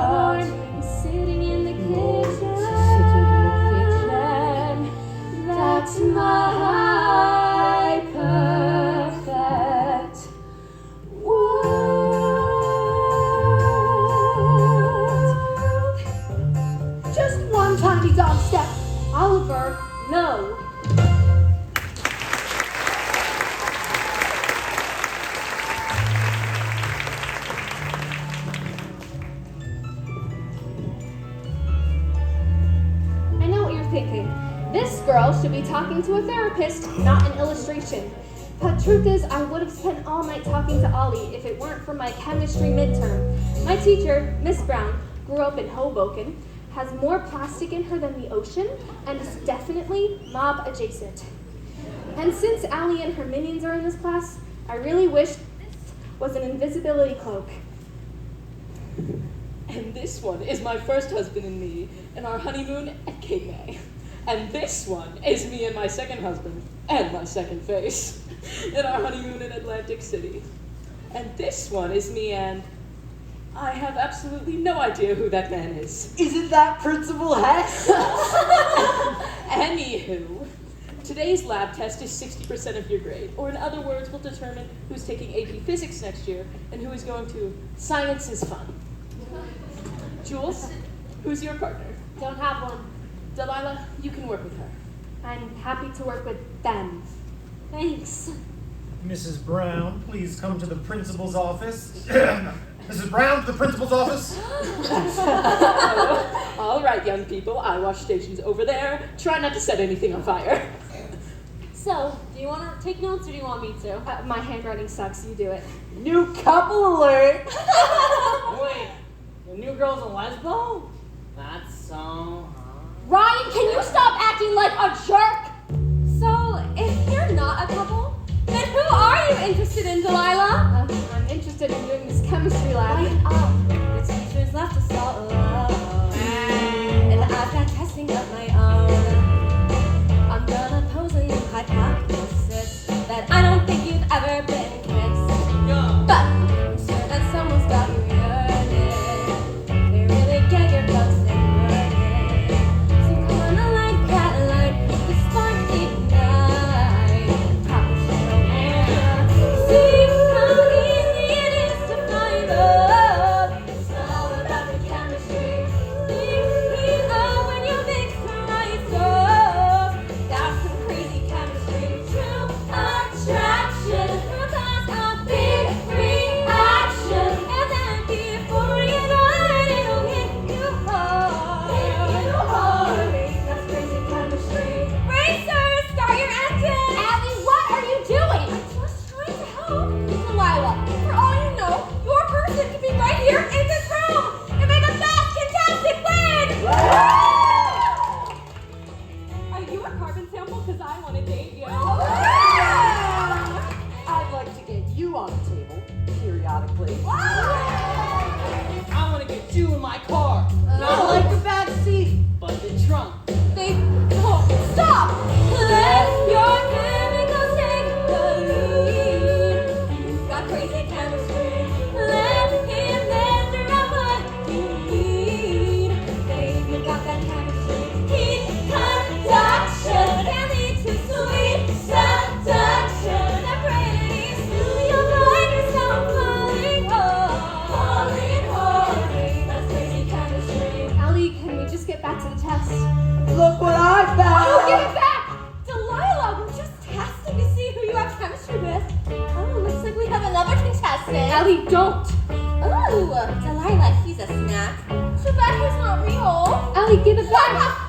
Morning, sitting in the kitchen. That's my perfect world. Just one tiny dance step. Oliver, no. I know what you're thinking. This girl should be talking to a therapist, not an illustration. But truth is, I would have spent all night talking to Ollie if it weren't for my chemistry midterm. My teacher, Miss Brown, grew up in Hoboken, has more plastic in her than the ocean, and is definitely mob adjacent. And since Allie and her minions are in this class, I really wish this was an invisibility cloak. And this one is my first husband and me in our honeymoon at Cape May. And this one is me and my second husband and my second face in our honeymoon in Atlantic City. And this one is me and I have absolutely no idea who that man is. Isn't that Principal Hess? Anywho, today's lab test is 60% of your grade, or in other words, will determine who's taking AP Physics next year and who is going to Science is Fun. Jules, who's your partner? Don't have one. Delilah, you can work with her. I'm happy to work with them. Thanks. Mrs. Brown, please come to the principal's office. Mrs. Brown, to the principal's office. All right, young people, eye wash station's over there. Try not to set anything on fire. So, do you want to take notes or do you want me to? My handwriting sucks, you do it. New couple alert! Wait, the new girl's a lesbo? That's so... Ryan, can you stop acting like a jerk? So, if you're not a couple, then who are you interested in, Delilah? I'm interested in doing this chemistry lab. The teachers left us all alone, and I've got testing of my own. I'm gonna pose a new hypothesis that I don't think you've ever been kissed, but I'm sure that someone's got back to the test. Look what I found! Oh, give it back! Delilah, we're just testing to see who you have chemistry with. Oh, looks like we have another contestant. Allie, don't! Ooh, Delilah, he's a snack. Too bad he's not real. Allie, give it back!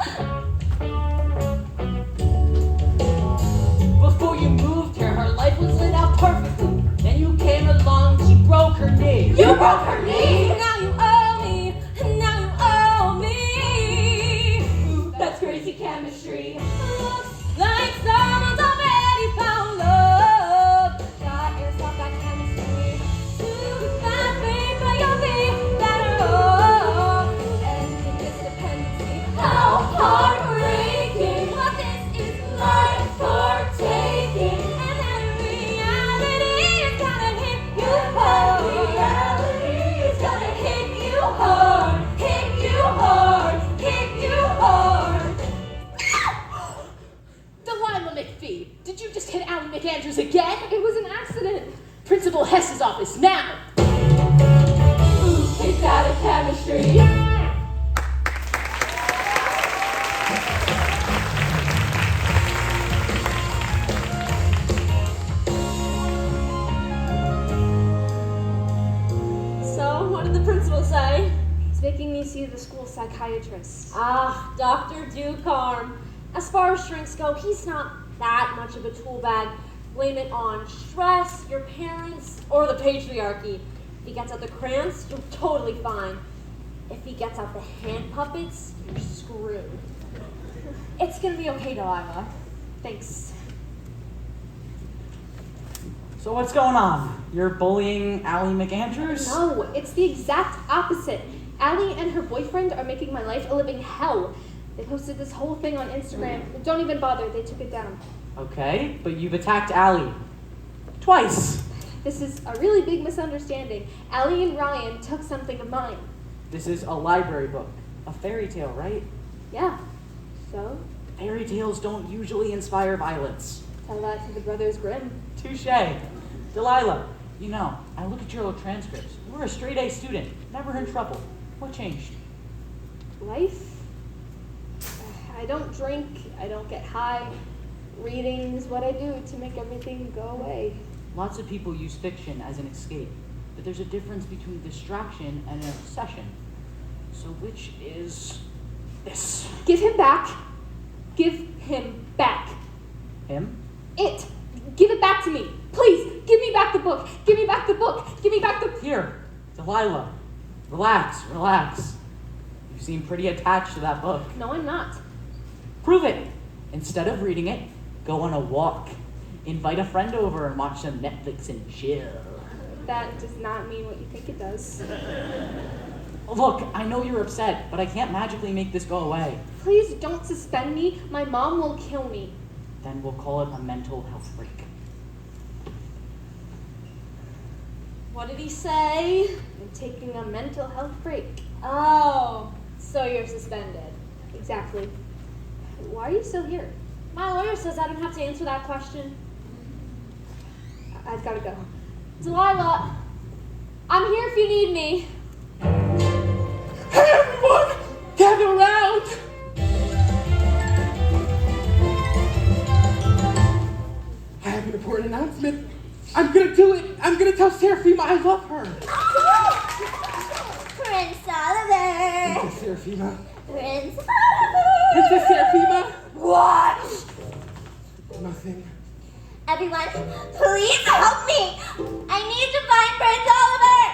Before you moved here, her life was laid out perfectly. Then you came along, she broke her knee. You broke her knee? Now you owe me. Now you owe me. Ooh, that's crazy chemistry. Looks like someone's already found love. Got yourself that chemistry. To that paper, you'll be better off. And this dependency, how heartbreaking. What this is life for taking. And then reality is gonna hit you hard. Reality is gonna hit you hard. Hit you hard. Hit you hard. Delilah McPhee, did you just hit Allie McAndrews again? It was an accident. Principal Hess's office, now! Ooh, it's out of chemistry. So, what did the principal say? It's making me see the school psychiatrist. Ah, Dr. Ducarm. As far as shrinks go, he's not that much of a tool bag. Blame it on stress, your parents, or the patriarchy. If he gets out the crayons, you're totally fine. If he gets out the hand puppets, you're screwed. It's gonna be okay, Delilah. Thanks. So what's going on? You're bullying Allie McAndrews? No, it's the exact opposite. Allie and her boyfriend are making my life a living hell. They posted this whole thing on Instagram. Don't even bother, they took it down. Okay, but you've attacked Allie. Twice. This is a really big misunderstanding. Allie and Ryan took something of mine. This is a library book. A fairy tale, right? Yeah. So, Fairy tales don't usually inspire violence. tell that to the Brothers Grimm. Touche. Delilah, you know, I look at your old transcripts. You were a straight A student, never in trouble. What changed? Life? I don't drink, I don't get high. Reading is what I do to make everything go away. Lots of people use fiction as an escape, but there's a difference between distraction and an obsession. So which is this? Give him back. Give him back. Him? It. Give it back to me. Please, give me back the book. Give me back the book. Give me back the... Here, Delilah. Relax, relax. You seem pretty attached to that book. No, I'm not. Prove it. Instead of reading it, go on a walk. Invite a friend over and watch some Netflix and chill. That does not mean what you think it does. Look, I know you're upset, but I can't magically make this go away. Please don't suspend me. My mom will kill me. Then we'll call it a mental health break. What did he say? I'm taking a mental health break. Oh, so you're suspended. Exactly. Why are you still here? My lawyer says I don't have to answer that question. I've got to go. Delilah, I'm here if you need me. Hey everyone! Gather around! I have an important announcement. I'm gonna do it! I'm gonna tell Seraphima I love her! Prince Oliver! Princess Seraphima? Prince Oliver! Princess Seraphima? What? Nothing. Everyone, please help me! I need to find Prince Oliver!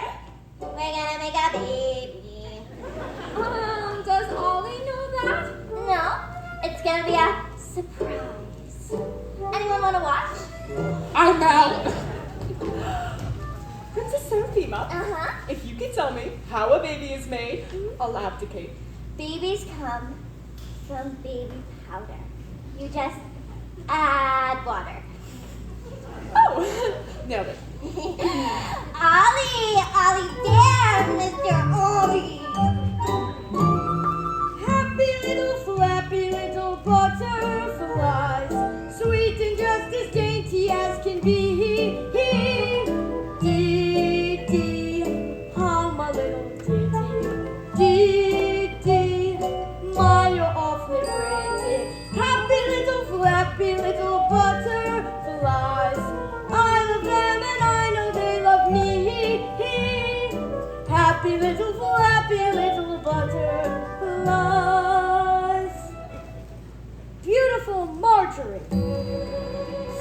We're gonna make a baby. Does Ollie know that? No, it's gonna be a surprise. Anyone wanna watch? I'm out! Princess Seraphima, Uh-huh. if you can tell me how a baby is made, I'll abdicate. Babies come from baby powder. You just add water. Oh, nailed it. Ollie there, Mr. Ollie. Happy little flappy little butterflies, sweet and just as dainty as can be. Dee dee, how my little ditty. Dee dee, my Marjorie,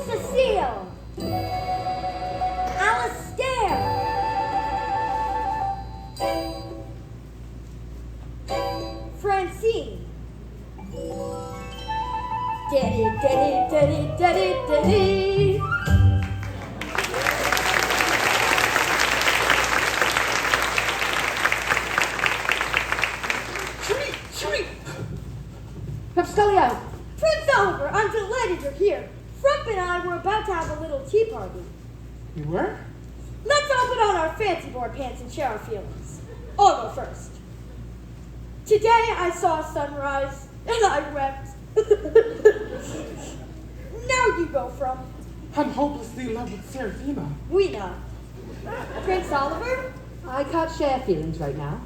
Cecile, Alistair, Francine, Daddy. Rapscalio! Prince Oliver, I'm delighted you're here. Frump and I were about to have a little tea party. You were? Let's all put on our fancy board pants and share our feelings. I'll go first. Today I saw sunrise and I wept. Now you go, Frump. I'm hopelessly in love with Seraphina. We know. Prince Oliver, I can't share feelings right now.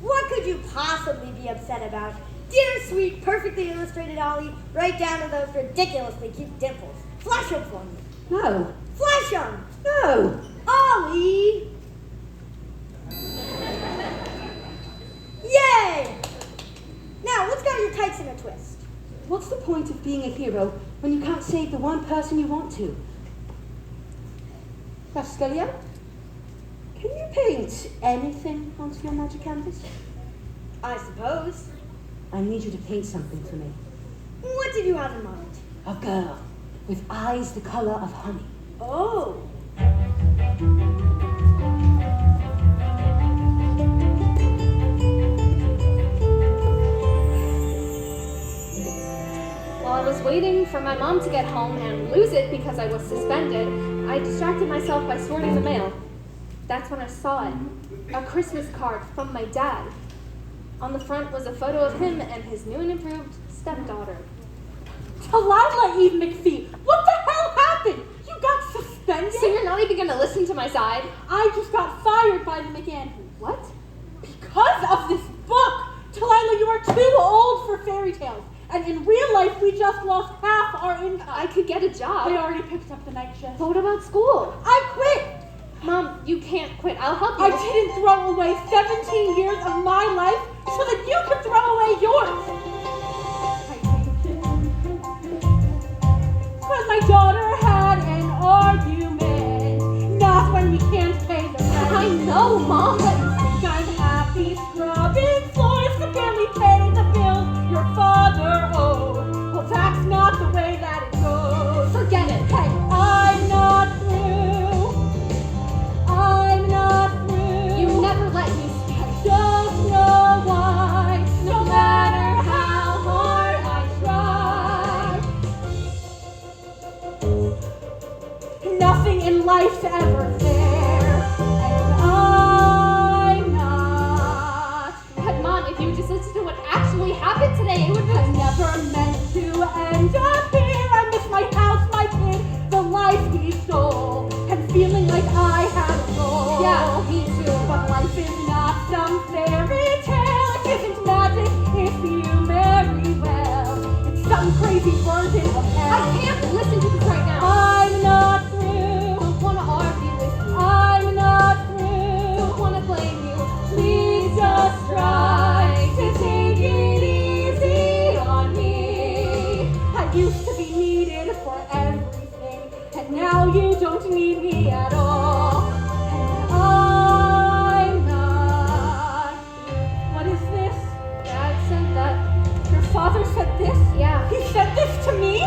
what could you possibly be upset about? Dear, sweet, perfectly illustrated Ollie, right down to those ridiculously cute dimples. Flash them for me. No. Flash them. No. Ollie! Yay! Now, let's get your tights in a twist. What's the point of being a hero when you can't save the one person you want to? Rapscalio, can you paint anything onto your magic canvas? I suppose. I need you to paint something for me. What did you have in mind? A girl with eyes the color of honey. Oh. While I was waiting for my mom to get home and lose it because I was suspended, I distracted myself by sorting the mail. That's when I saw it. A Christmas card from my dad. On the front was a photo of him and his new and improved stepdaughter. Delilah Eve McPhee, what the hell happened? You got suspended? So you're not even going to listen to my side? I just got fired by the McAndrews. What? Because of this book! Delilah, you are too old for fairy tales. And in real life, we just lost half our income. I could get a job. I already picked up the night shift. But what about school? I quit! Mom, you can't quit. I'll help you. I didn't throw away 17 years of my life so that you could throw away yours. Because my daughter had an argument. Not when we can't pay the rent. I know, Mom, but you think I'm happy scrubbing floors to barely pay the bills your father owed. Well, that's not the way that it goes. forget it. Hey, I'm not through. I'm not through. You never let me speak. I don't know why, no matter how hard I try. Nothing in life's ever fair, and I'm not. But Mom, if you just listen to what actually happened today, it would be... I never meant to end up here. I miss my house, my kid, the life he stole, and feeling like I had a role. Yeah, me too. But life is not some fairy tale. It isn't magic if you marry well. It's some crazy version of hell. I can't listen to this right now. I'm not I through. don't want to argue with you. I'm not I through. don't want to blame you. Please just try to take it easy on me. I used to be needed for everything, and now you don't need me at all. And I'm not. What is this? Dad said that. Your father said this? Yeah. He said this to me?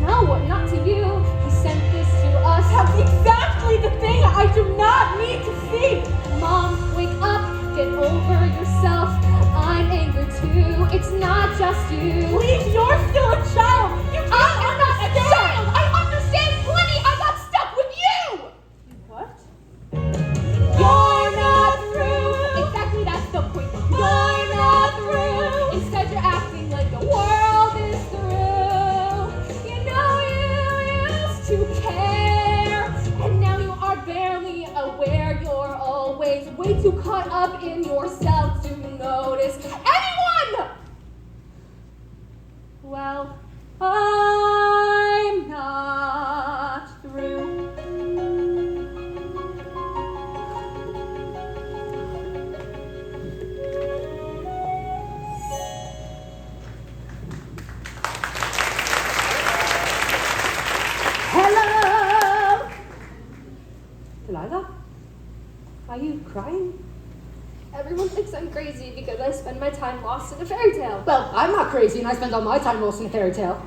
No, not to you. He sent this to us. That's exactly the thing I do not need to see. Mom, wake up. Get over yourself. I'm angry too. It's not just you. Please, you're still a child. You can't I'm not a understand. child. I understand plenty. I got stuck with you. What? You're not through. Exactly, that's the point. You're not through. Instead, you're acting like the world is through. You know you used to care, and now you are barely aware. You're always way too caught up in yourself to notice anyone. because I spend my time lost in a fairy tale. Well, I'm not crazy and I spend all my time lost in a fairy tale.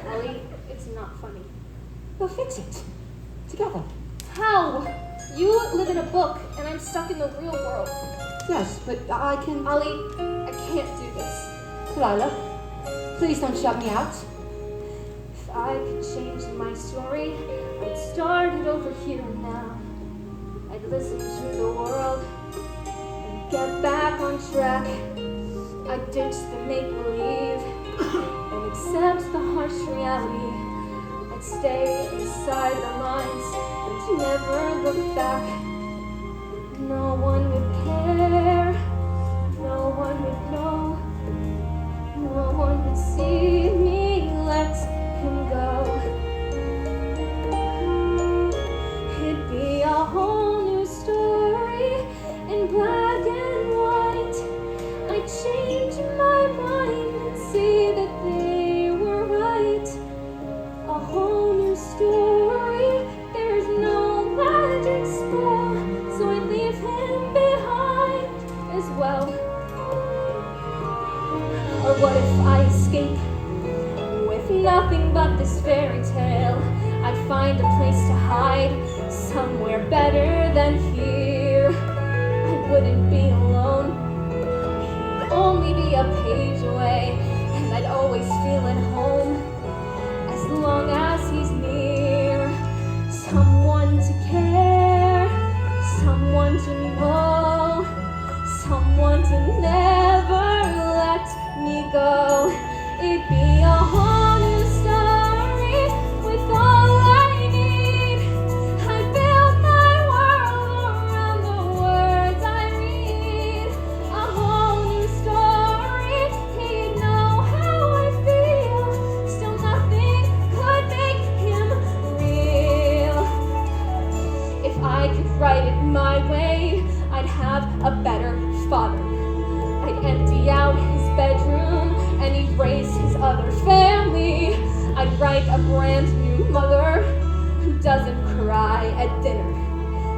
Ellie, it's not funny. We'll fix it. Together. How? You live in a book, and I'm stuck in the real world. Yes, but I can... Ollie, I can't do this. Delilah, please don't shut me out. If I could change my story, I'd start it over here and now. I'd listen to the world and get back on track. I'd ditch the make-believe and accept the harsh reality. I'd stay inside the lines and never look back. No one would care, no one would know, no one would see me let him go. It'd be a whole new story in black and white. I'd change my mind and see that they were right. A whole new story, there's no magic spell, so I leave him behind as well. Or what if I escape with nothing but this fairy tale? I'd find a place to hide, somewhere better than here. I wouldn't be alone, he'd only be a page away, and I'd always feel at home as long as he's near. Someone to care, someone to know, someone to never let me go. It'd be a whole new story with all I need. I build my world around the words I read. A whole new story, he'd know how I feel. Still nothing could make him real. If I could write it my way, I'd have a better father. I'd empty out his bedroom and he'd raise his other family. I'd write a brand new mother who doesn't cry at dinner.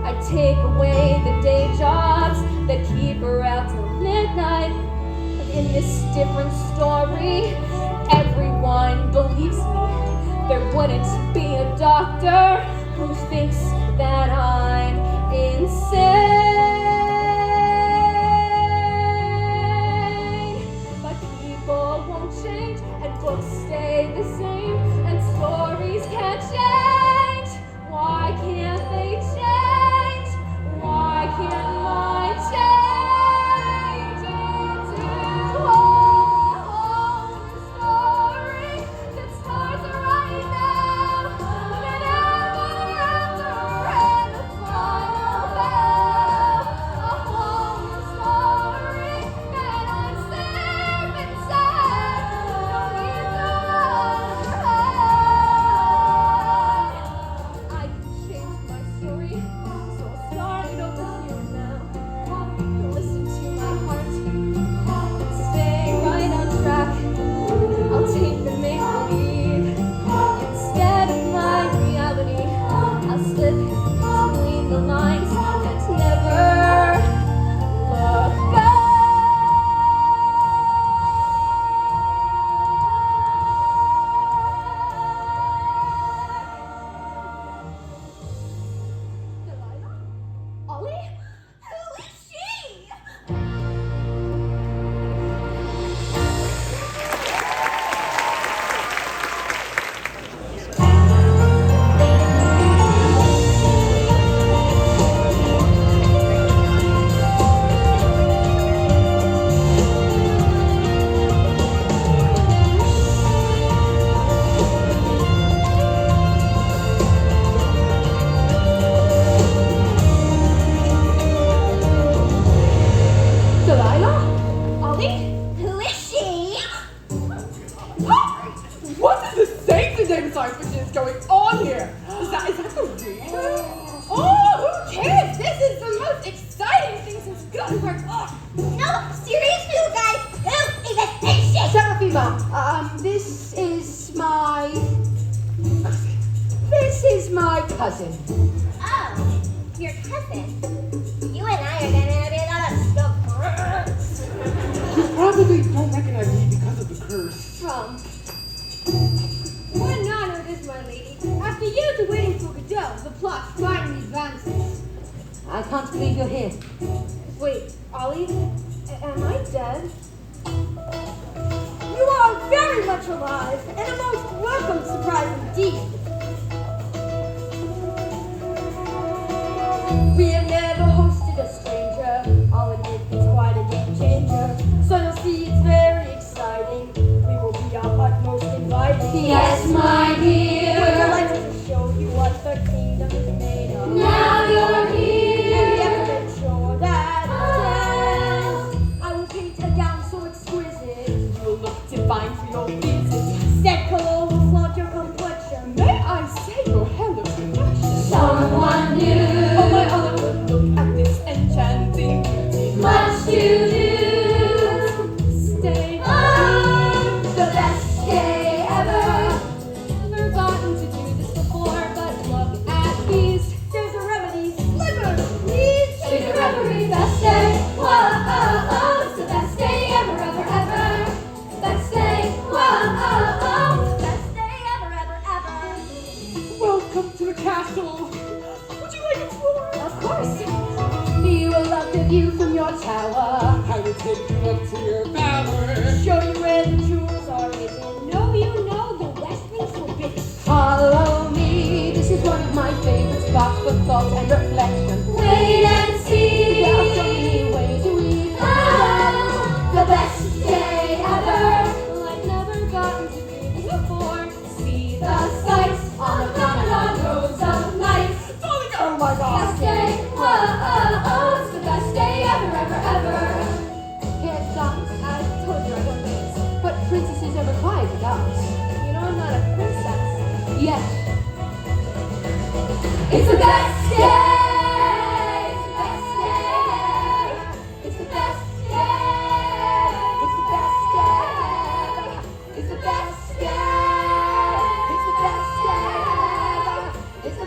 I'd take away the day jobs that keep her out till midnight. But in this different story, everyone believes me. There wouldn't be a doctor who thinks that I'm insane. But people won't change, and books stay the same, and stories can't change. Why can't they change? Why can't mine change into a whole new story that starts right now? That ever after and the final bell. A whole new story that I'm safe inside. Don't need to run away. I can change my story, so I'll start it over here now. Listen to my heart and stay right on track. I'll take the make-believe instead of my reality. I'll slip between the lines and never look back. Delilah? Ollie? Who is she? Delilah? Ollie? Who is she? What is the Saints David science fiction is going on here? Is that the reader? Oh, who cares? This is the most exciting thing since Gutenberg's art. No, seriously, you guys, who is this shit? Seraphima, this is my cousin. Oh, your cousin. You and I are gonna be a lot of stuff. You probably don't recognize me because of the curse. Trump. What an honor it is, my lady. After years of waiting for Godot, the plot finally advances. I can't believe you're here. Wait, Ollie? Am I dead? You are very much alive, and a most welcome surprise indeed. We have never hosted a stranger. I'll admit it's quite a game changer. So you'll see it's very exciting. We will be our utmost inviting. Yes, my dear. We're delighted to show you what the kingdom is made of. Now you're And here. we have to make sure that it's I will paint a gown so exquisite. You'll look divine for your visit. Said color will flaunt your complexion. May I say your hair looks precious? Someone new. Oh, my Oliver, look at this enchanting beauty. Much to do. Stay. Oh, the best day ever. Never gotten to do this before, but look at these. There's a remedy. Slippers, please. It's a reverie, best day. Whoa, oh, oh, it's the best day ever, ever, ever. Best day. Whoa, oh, oh. Best day ever, ever, ever. Welcome to the castle. Would you like a tour? Of course. We will love the view from your tower. I will take you up to your bower. Show you where the jewels are hidden. Know you know the West Wing's forbidden. Follow me. This is one of my favorite spots for thought and reflection. Wait and see. There are so many ways we Oh, the best day ever. Well, I've never gotten to do this before. See The sights on the promenade, rows of lights. Oh my Best day. Whoa, oh, oh, it's the best day ever, ever, ever. can't dance, I told you I don't dance. but princesses are required to dance. You know I'm not a princess. Yes. It's the best day. It's the best day. It's the best day. It's the best day. It's the best day. It's the best day. It's the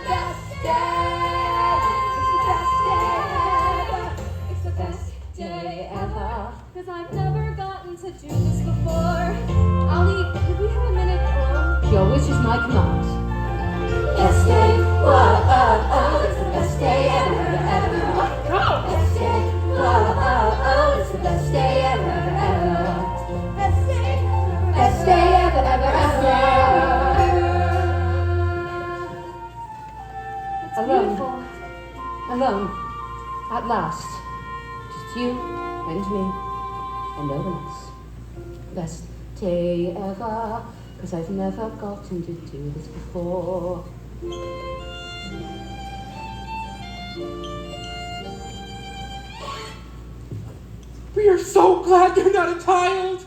best day. It's the best day ever. Because I've never gotten to do this before. Ollie, could we have a minute alone? Your wish is my command. Best day. Whoa, oh, oh, it's the best day ever, ever, ever. Best day. Whoa, oh, oh, it's the best day ever, ever, ever. Best day. Best day ever, ever, ever. It's Alone. beautiful. Alone. At last. Just you and me and no one else. Best day ever. Because I've never gotten to do this before. We are so glad you're not a child.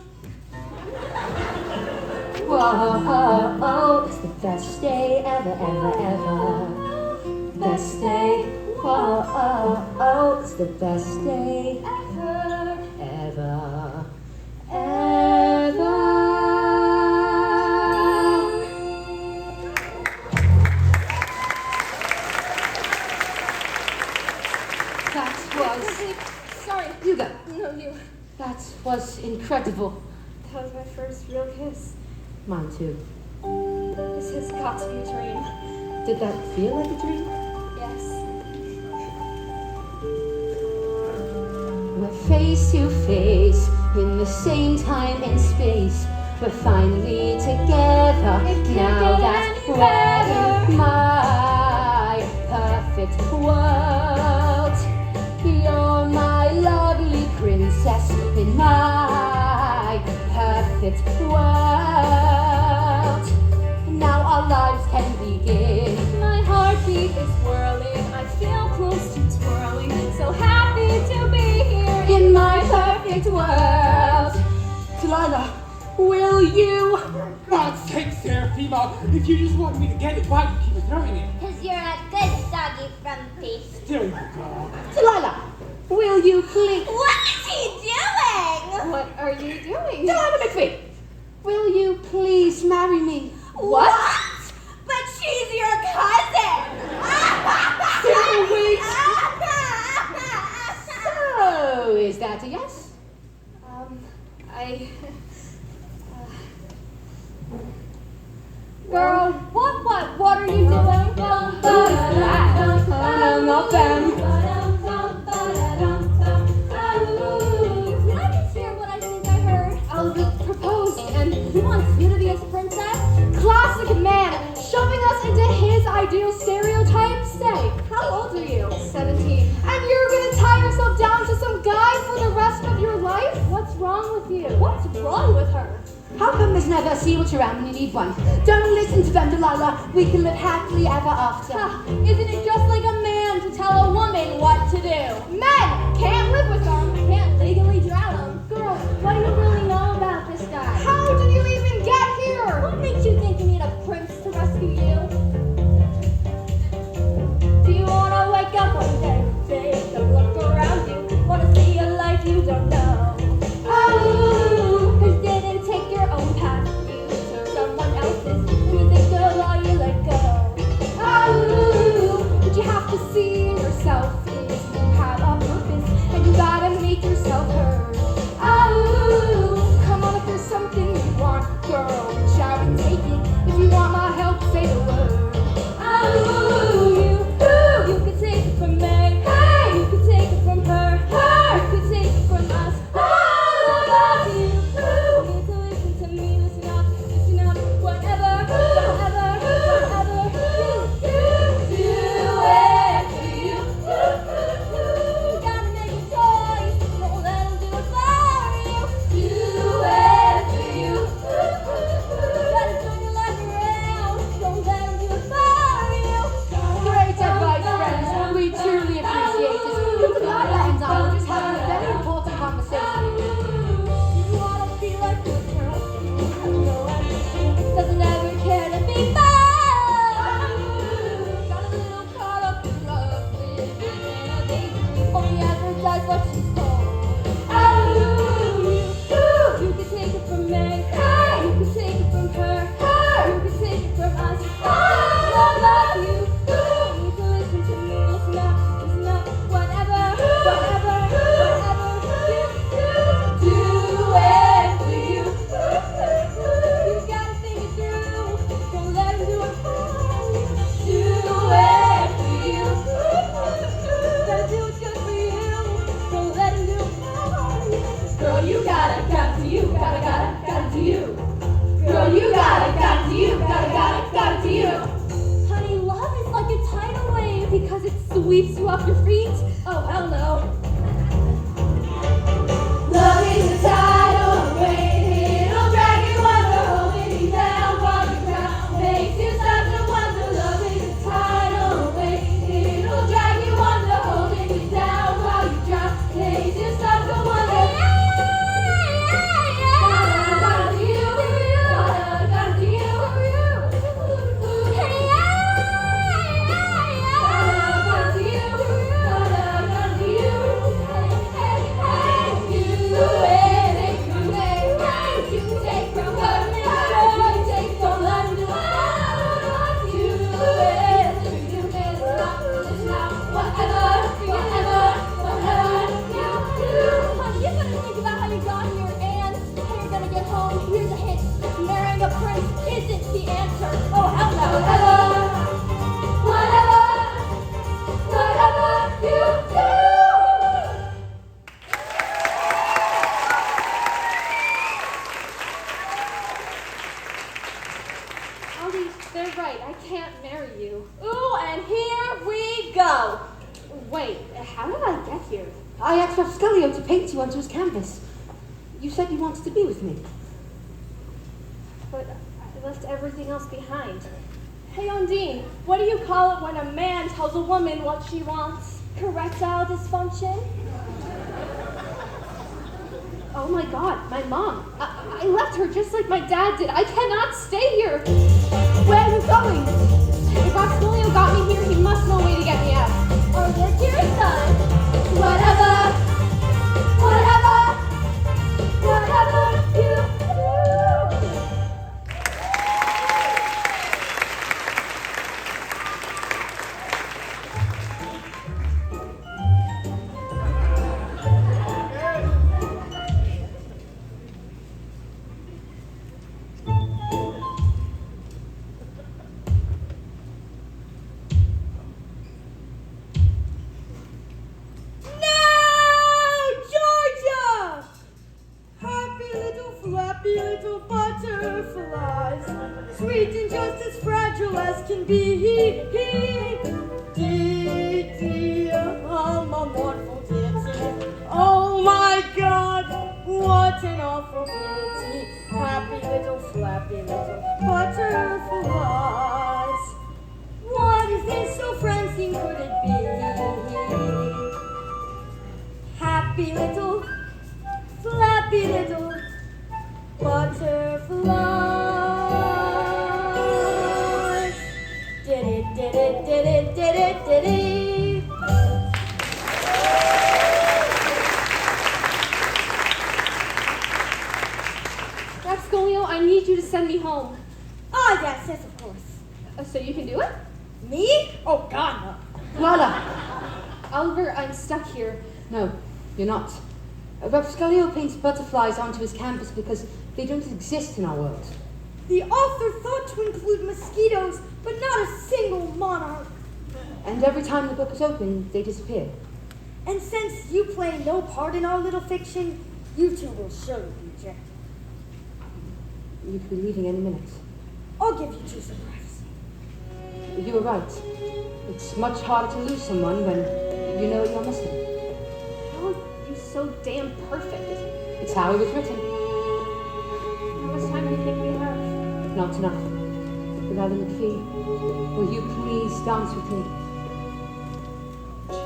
Whoa, it's the best day ever, ever, ever. Best day. Whoa, it's the best day ever, ever, ever. That was. Sorry. You go. No, you. That was incredible. That was my first real kiss. Mine too. This has got to be a dream. Did that feel like a dream? Yes. We're face to face in the same time and space. We're finally together now that we're in my perfect world. You're my lovely princess in my perfect world. Now our lives can begin. My heartbeat is whirling. I feel close to twirling. So happy to be here In my perfect world. Delilah, will you? God's sake, Seraphima, if you just want me to get it, why do you keep throwing it? Because you're a good doggy from face. There you go. Delilah, will you please? What is he doing? What are you doing? Delilah McPhee, will you please marry me? What? But she's your cousin. Sarah, wait. So, is that a yes? Girl, what are you doing? Who's that? Not them. Did I just hear what I think I heard? Albert proposed, and he wants you to be his princess? Classic man, shoving us into his ideal stereotype. Say, how old are you? 17. And you're gonna tie yourself down to some guy for the rest of your life? What's wrong with you? What's wrong with her? How come there's never a sea witch around when you need one? Don't listen to them, Delilah. We can live happily ever after. Isn't it just like a man to tell a woman what to do? Men can't live with them. Can't legally drown them. Girl, what do you really know about this guy? How did you even get here? What makes you think you need a prince to rescue you? Do you wanna wake up one day, take a look around you? Wanna see a life you don't know? Oh, 'cause didn't take your own path, you took someone else's. You think of all you let go. Oh, but you have to see yourself is you have a purpose, and you gotta make yourself heard. Oh, come on, if there's something you want, girl, reach out and take it. If you want my help, say the word. You could take it from me. Hey, you could take it from her. Her, you could take it from us. I love you. You need to listen to me. Listen up, whatever. You do it for you. You gotta make a choice. Don't let 'em do it for you. Do it for you. Gotta turn your life around. Don't let 'em do it for you. Great advice, friends. We truly appreciate it. Delilah and I were just having a very important conversation. You wanna be like this girl? No one doesn't ever care to be found. Got a little caught up in love, living in a daydream. Only ever does what she's told. You can take it from me. You can take it from her. You can take it from us. I love you. You need to listen to me. Listen up, whatever. You do it for you. You gotta think it through. Don't let 'em do it for you. Do it for you. Gotta do what's good for you. Don't let 'em do it for you. Girl, you gotta do you. Gotta do you. Girl, you gotta do you. Gotta do you. Honey, love is like a tidal wave because it sweeps you off your feet. Oh, hell no. Love is a tidal wave. It'll drag you under, holding you down while you drown. Makes you stop to wonder. Love is a tidal wave. It'll drag you under, holding you down while you drown. Makes you stop to wonder. Gotta do you. Gotta do you. Here's a hint. Marrying a prince isn't the answer. Oh, hell no. Whatever you do. Ollie, they're right. I can't marry you. Ooh, and here we go. Wait, how did I get here? I asked Rascalio to paint you onto his canvas. You said you wanted to be with me. But I left everything else behind. Hey, Undine, what do you call it when a man tells a woman what she wants? Erectile dysfunction? Oh my god, my mom. I left her just like my dad did. I cannot stay here. Where are you going? If Rascalio got me here, he must know a way to get me out. Or this your son? Whatever you do. butterflies, sweet and just as fragile as can be. Dee, a mournful ditty. Oh my God, what an awful pity. Happy little flappy little butterflies. What is this, so Francine, could it be? Happy little, flappy little butterflies. Did it, did it, did it, did it, did it. Rapscalio, I need you to send me home. Ah, yes, of course. So you can do it? Me? Oh, God, no. Lala! Oliver, I'm stuck here. No, you're not. Rapscalio paints butterflies onto his canvas because they don't exist in our world. The author thought to include mosquitoes, but not a single monarch. And every time the book is opened, they disappear. And since you play no part in our little fiction, you two will surely be rejected. You could be leaving any minute. I'll give you two some privacy. You were right. It's much harder to lose someone when you know you're missing. How are you so damn perfect? It's how it was written. How much time do you think we have? Not enough. Lila McPhee, will you please dance with me?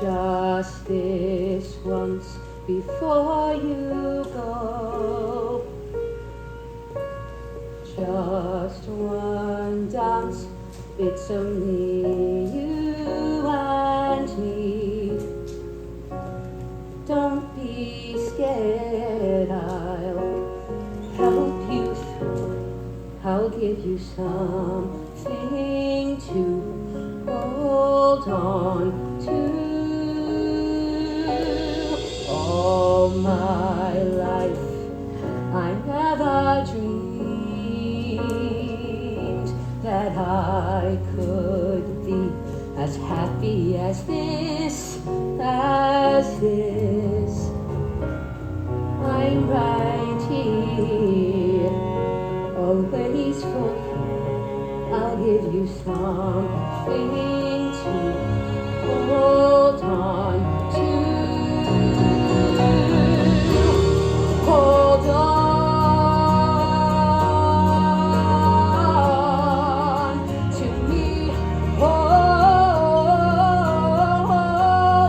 Just this once before you go. Just one dance, it's only you and me. Don't be scared, I'll help you through. I'll give you something to hold on to. All my life I never dreamed that I could be as happy as this, I'm right here, always full. I'll give you something to hold on to. Hold on to me. Hold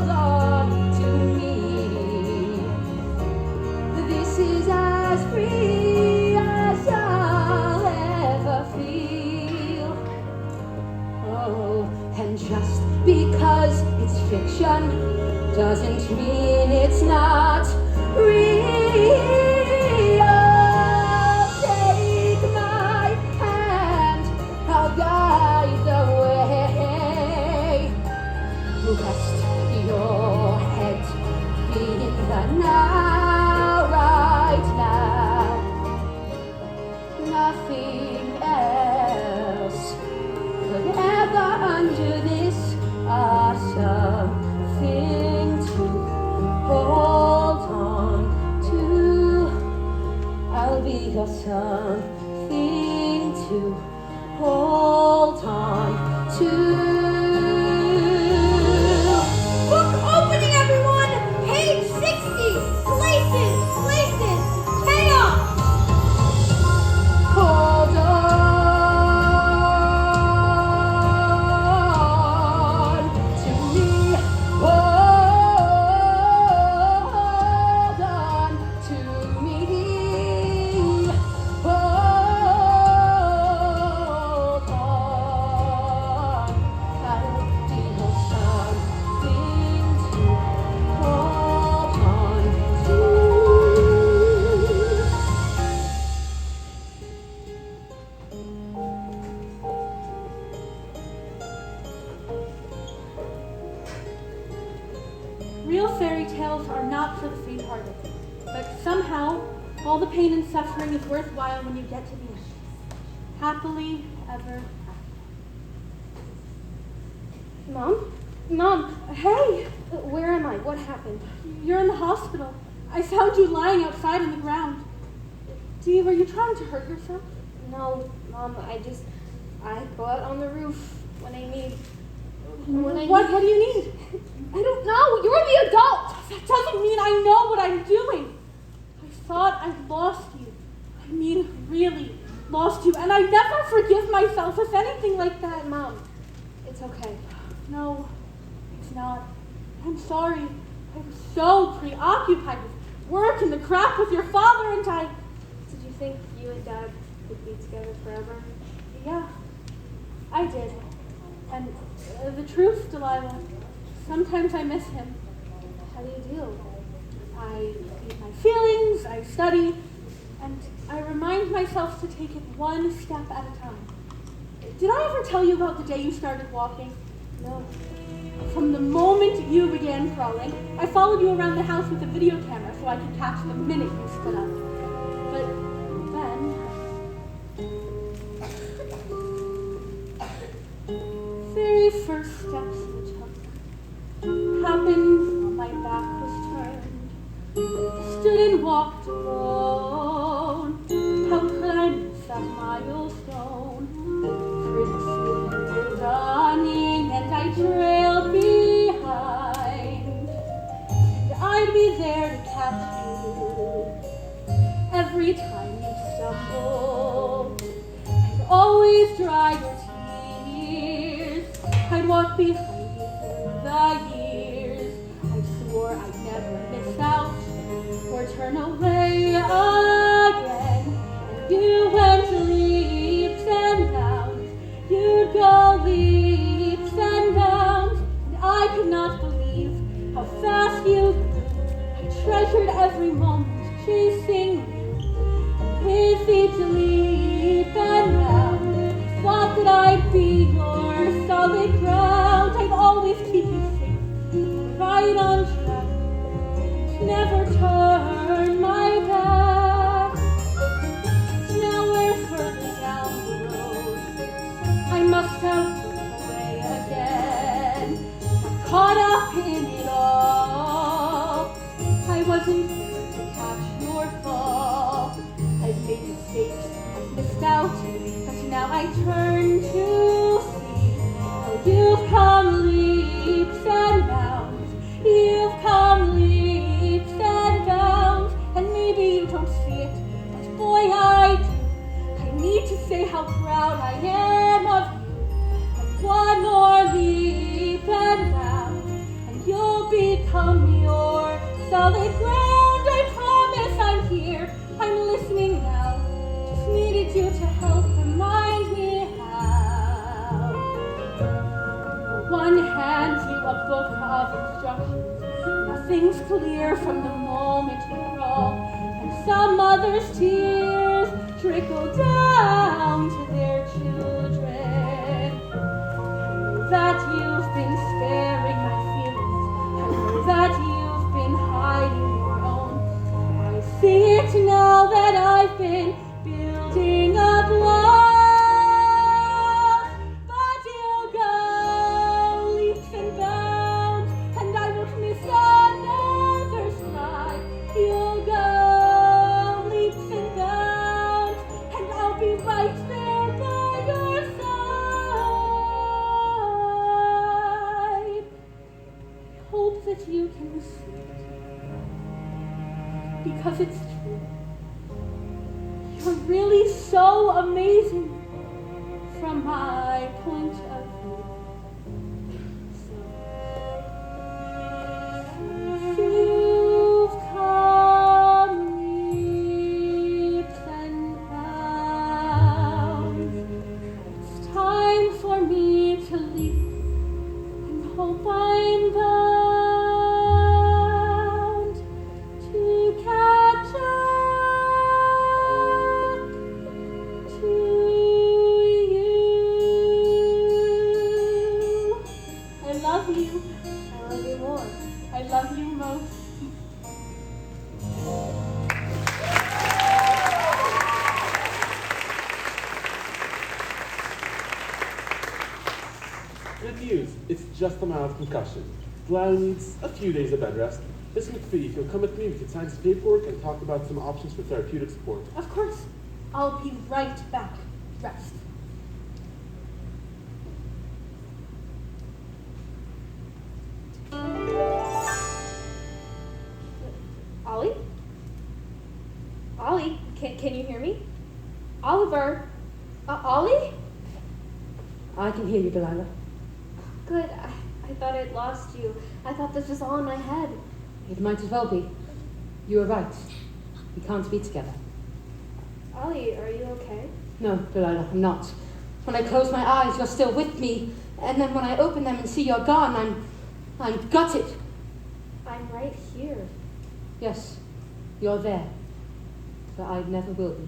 on to me. This is as free as I'll ever feel. Oh, and just because it's fiction doesn't mean it's not real. Take my hand, I'll guide the way. Rest your head, be in the now, right now. Nothing else could ever undo this. Something to hold on to. I'll be your something to hold on to. Book opening, everyone! Page 60! Places! Chaos! Hold on to me. Hold on to me. Hold on. I'll be your something to hold on to. Real fairy tales are not for the faint-hearted, but somehow all the pain and suffering is worthwhile when you get to the end. Happily ever after. Mom, Hey, where am I? What happened? you're in the hospital. I found you lying outside on the ground. Dee, were you trying to hurt yourself? No, Mom, I go out on the roof when I need. What do you need? I don't know. You're the adult. That doesn't mean I know what I'm doing. I thought I'd lost you. I mean, really lost you. And I never forgive myself if anything like that. Mom, it's okay. No, it's not. I'm sorry. I'm so preoccupied with work and the crap with your father and I. Did you think you and Dad would be together forever? Yeah, I did. And the truth, Delilah, sometimes I miss him. How do you deal? I eat my feelings, I study, and I remind myself to take it one step at a time. Did I ever tell you about the day you started walking? No. From the moment you began crawling, I followed you around the house with a video camera so I could catch the minute you stood up. But then, very first steps you took happened when my back was turned. Stood and walked alone. How could I miss that milestone? Prince, you were running and I trailed behind. And I'd be there to catch you every time you stumbled. I'd always dry your tears. I'd walk behind you through the years. I swore I'd never miss out or turn away again. And you went leaps and bounds. You'd go leaps and bounds. And I could not believe how fast you grew. I treasured every moment chasing you. And with each leap and bound, I thought that I'd be your solid ground. I'd always keep you safe, right on track, never turn my back. Now we're further down the road. I must have moved away again. I'm caught up in it all. I wasn't there to catch your fall. I've made mistakes, I've missed out, but now I turn to see how you've come leaps and bounds. You've come leaps and bounds, and maybe you don't see it, but boy, I do. I need to say how proud I am of you. And one more leap and bound, and you'll become your solid ground. I promise I'm here, I'm listening now. Just needed you to help remind me how. One hands you a book of instructions. Nothing's clear from the moment you crawl, and some others' tears trickle down to their children. I know that you've been sparing my feelings. I know that you've been hiding your own. I see it now that I've been building up love. But you'll go leaps and bounds, and I won't miss another smile. You'll go leaps and bounds, and I'll be right there by your side. I hope that you can see it, because it's true. You're really so amazing from my point of view. So you've come leaps and bounds. It's time for me to leap and hope I'm bound to catch up to you. I love you. I love you more. I love you most. Good news, it's just a mild concussion. Delilah needs a few days of bed rest. Miss McPhee, if you'll come with me, we can sign some paperwork and talk about some options for therapeutic support. Of course. I'll be right back. Rest. Ollie? Ollie, can you hear me? Oliver? Ollie? I can hear you, Delilah. Good. I thought I'd lost you. I thought this was all in my head. It might as well be. You were right. We can't be together. Ollie, are you okay? No, Delilah, I'm not. When I close my eyes, you're still with me. And then when I open them and see you're gone, I'm gutted. I'm right here. Yes, you're there. But I never will be.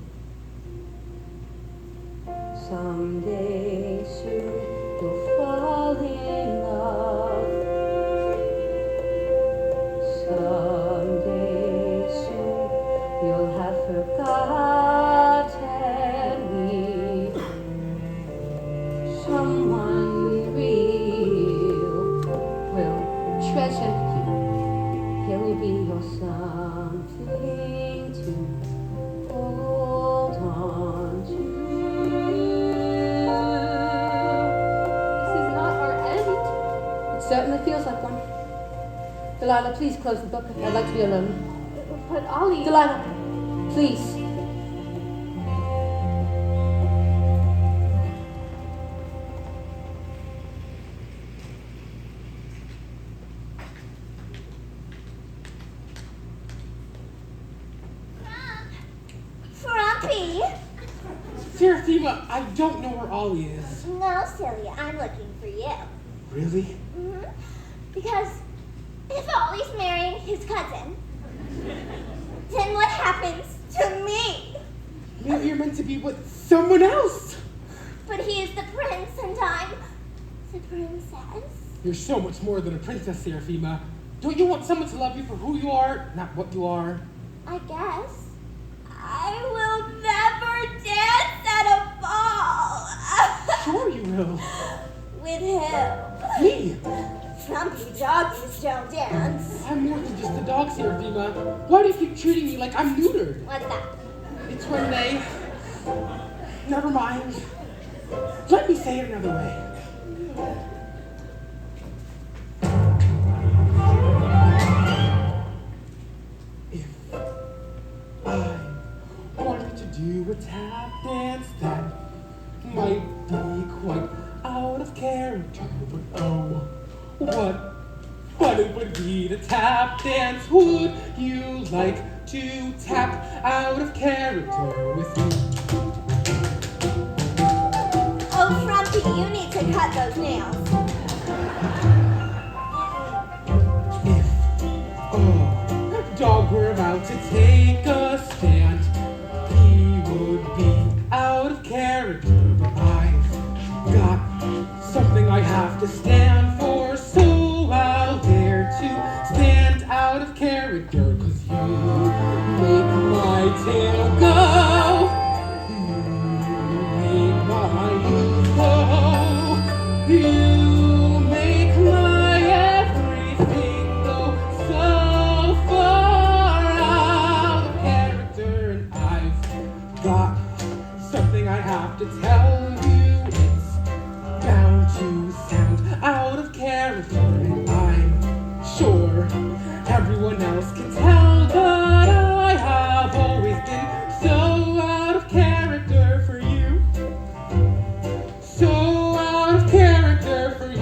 Someday soon you'll fall in love. Someday soon you'll have forgotten me. Someone real will treasure you. He'll be your something to hold on to. Certainly feels like one. Delilah, please close the book. I'd like to be alone. But Ollie... Delilah, please. Frumpy! Seraphima, I don't know where Ollie is. No, silly, I'm looking for you. Really? Mm-hmm. Because if Ollie's marrying his cousin, then what happens to me? Maybe you're meant to be with someone else. But he is the prince and I'm the princess. You're so much more than a princess, Seraphima. Don't you want someone to love you for who you are, not what you are? I guess. I will never dance at a ball. Sure you will. With him. Me? Frumpy doggies don't dance. I'm more than just a dog, Seraphima. Why do you keep treating me like I'm neutered? What's that? It's when they... Never mind. Let me say it another way. If I wanted to do a tap dance that might be quite out of character, but oh, what fun it would be to tap dance. Would you like to tap out of character with me? Oh, Frumpy, you need to cut those nails. If a dog were about to take a stand, he would be out of character. But I've got something I have to stand for, so I'll dare to stand out of character. 'Cause you make my tail go, you make my youth go, you make my everything go so far out of character. And I've got something I have to tell you. It's bound to sound out of character, and I'm sure everyone else can tell that I have always been so out of character for you. So out of character for you.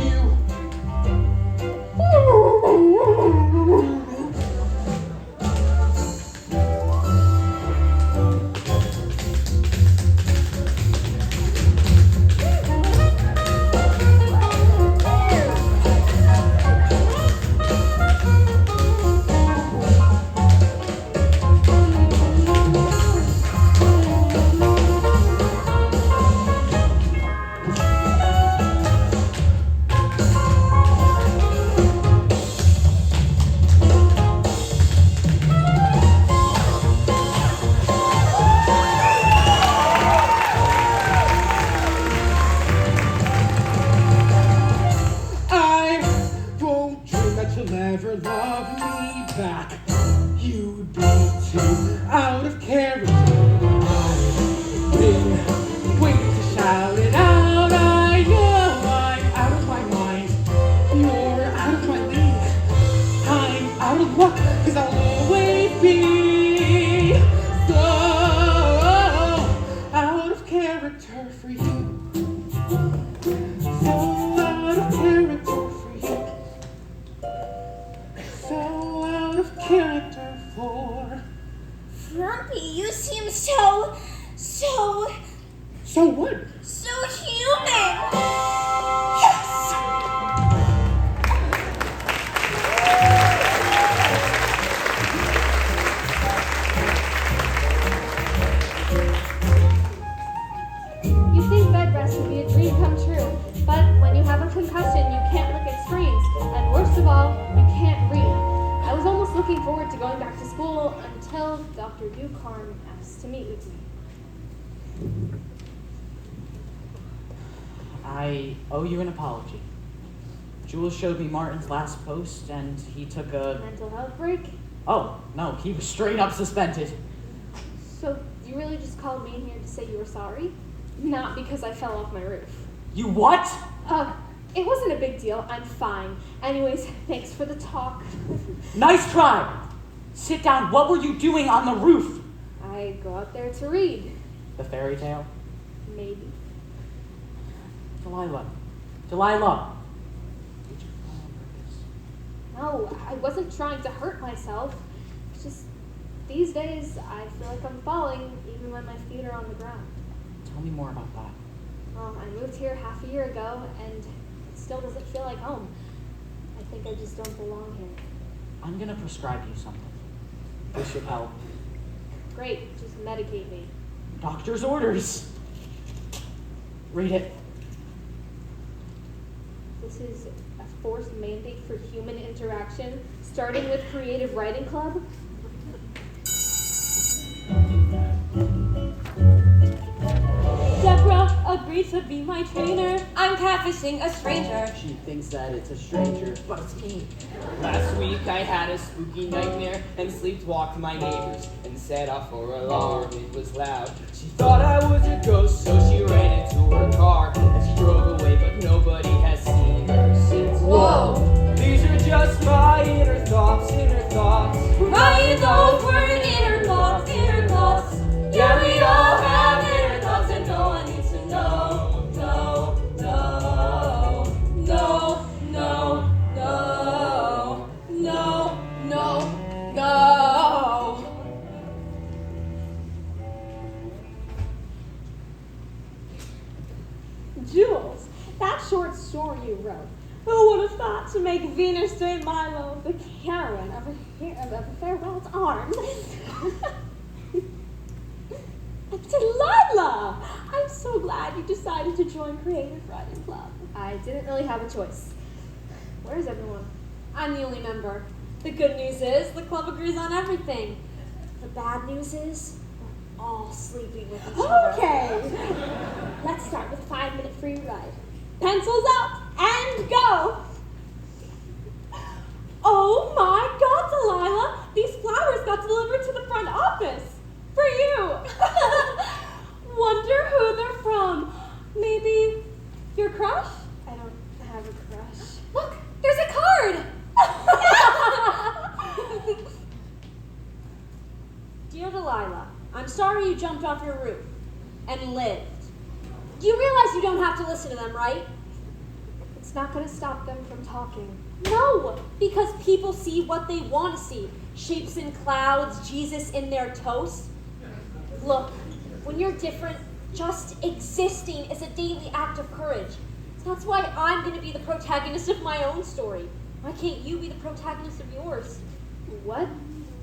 character for you. So out of character for you. So out of character for. Frumpy, you seem so So what? so human. Yes! You think bed rest would be a dream come true, but when you have a concussion, you can't look at screens, and worst of all, you can't read. I was almost looking forward to going back to school until Dr. Ducarn asked to meet with me. I owe you an apology. Jules showed me Martin's last post, and he took a... Mental health break? Oh, no, he was straight up suspended. So you really just called me in here to say you were sorry? Not because I fell off my roof. You what? It wasn't a big deal. I'm fine. Anyways, thanks for the talk. Nice try! Sit down. What were you doing on the roof? I go out there to read. The fairy tale? Maybe. Delilah. Did you fall on purpose? No, I wasn't trying to hurt myself. It's just these days I feel like I'm falling even when my feet are on the ground. Tell me more about that. Well, I moved here half a year ago and it still doesn't feel like home. I think I just don't belong here. I'm gonna prescribe you something. This should help. Great, just medicate me. Doctor's orders. Read it. This is a forced mandate for human interaction, starting with Creative Writing Club. Deborah agreed to be my trainer. I'm catfishing a stranger. She thinks that it's a stranger, but it's me. Last week I had a spooky nightmare and sleepwalked my neighbors and set off for alarm. It was loud. She thought I was a ghost, so she ran into her car and she drove away, but nobody has seen her since. Whoa. These are just my inner thoughts, inner thoughts. Crying over inner thoughts, inner thoughts. Yeah, we all have inner thoughts and no one needs to know. No, no, no, no, no, no, no, no. Jules, that short story you wrote. Who would have thought to make Venus de Milo the heroine of a Farewell's Arms? Delilah! I'm so glad you decided to join Creative Writing Club. I didn't really have a choice. Where's everyone? I'm the only member. The good news is the club agrees on everything. The bad news is we're all sleeping with each other. Okay. Let's start with 5-minute free ride. Pencils up and go! Oh my God, Delilah! These flowers got delivered to the front office. For you! Wonder who they're from. Maybe your crush? I don't have a crush. Look, there's a card! Dear Delilah, I'm sorry you jumped off your roof and lived. You realize you don't have to listen to them, right? It's not gonna stop them from talking. No, because people see what they want to see. Shapes in clouds, Jesus in their toast. Look, when you're different, just existing is a daily act of courage. That's why I'm going to be the protagonist of my own story. Why can't you be the protagonist of yours? What?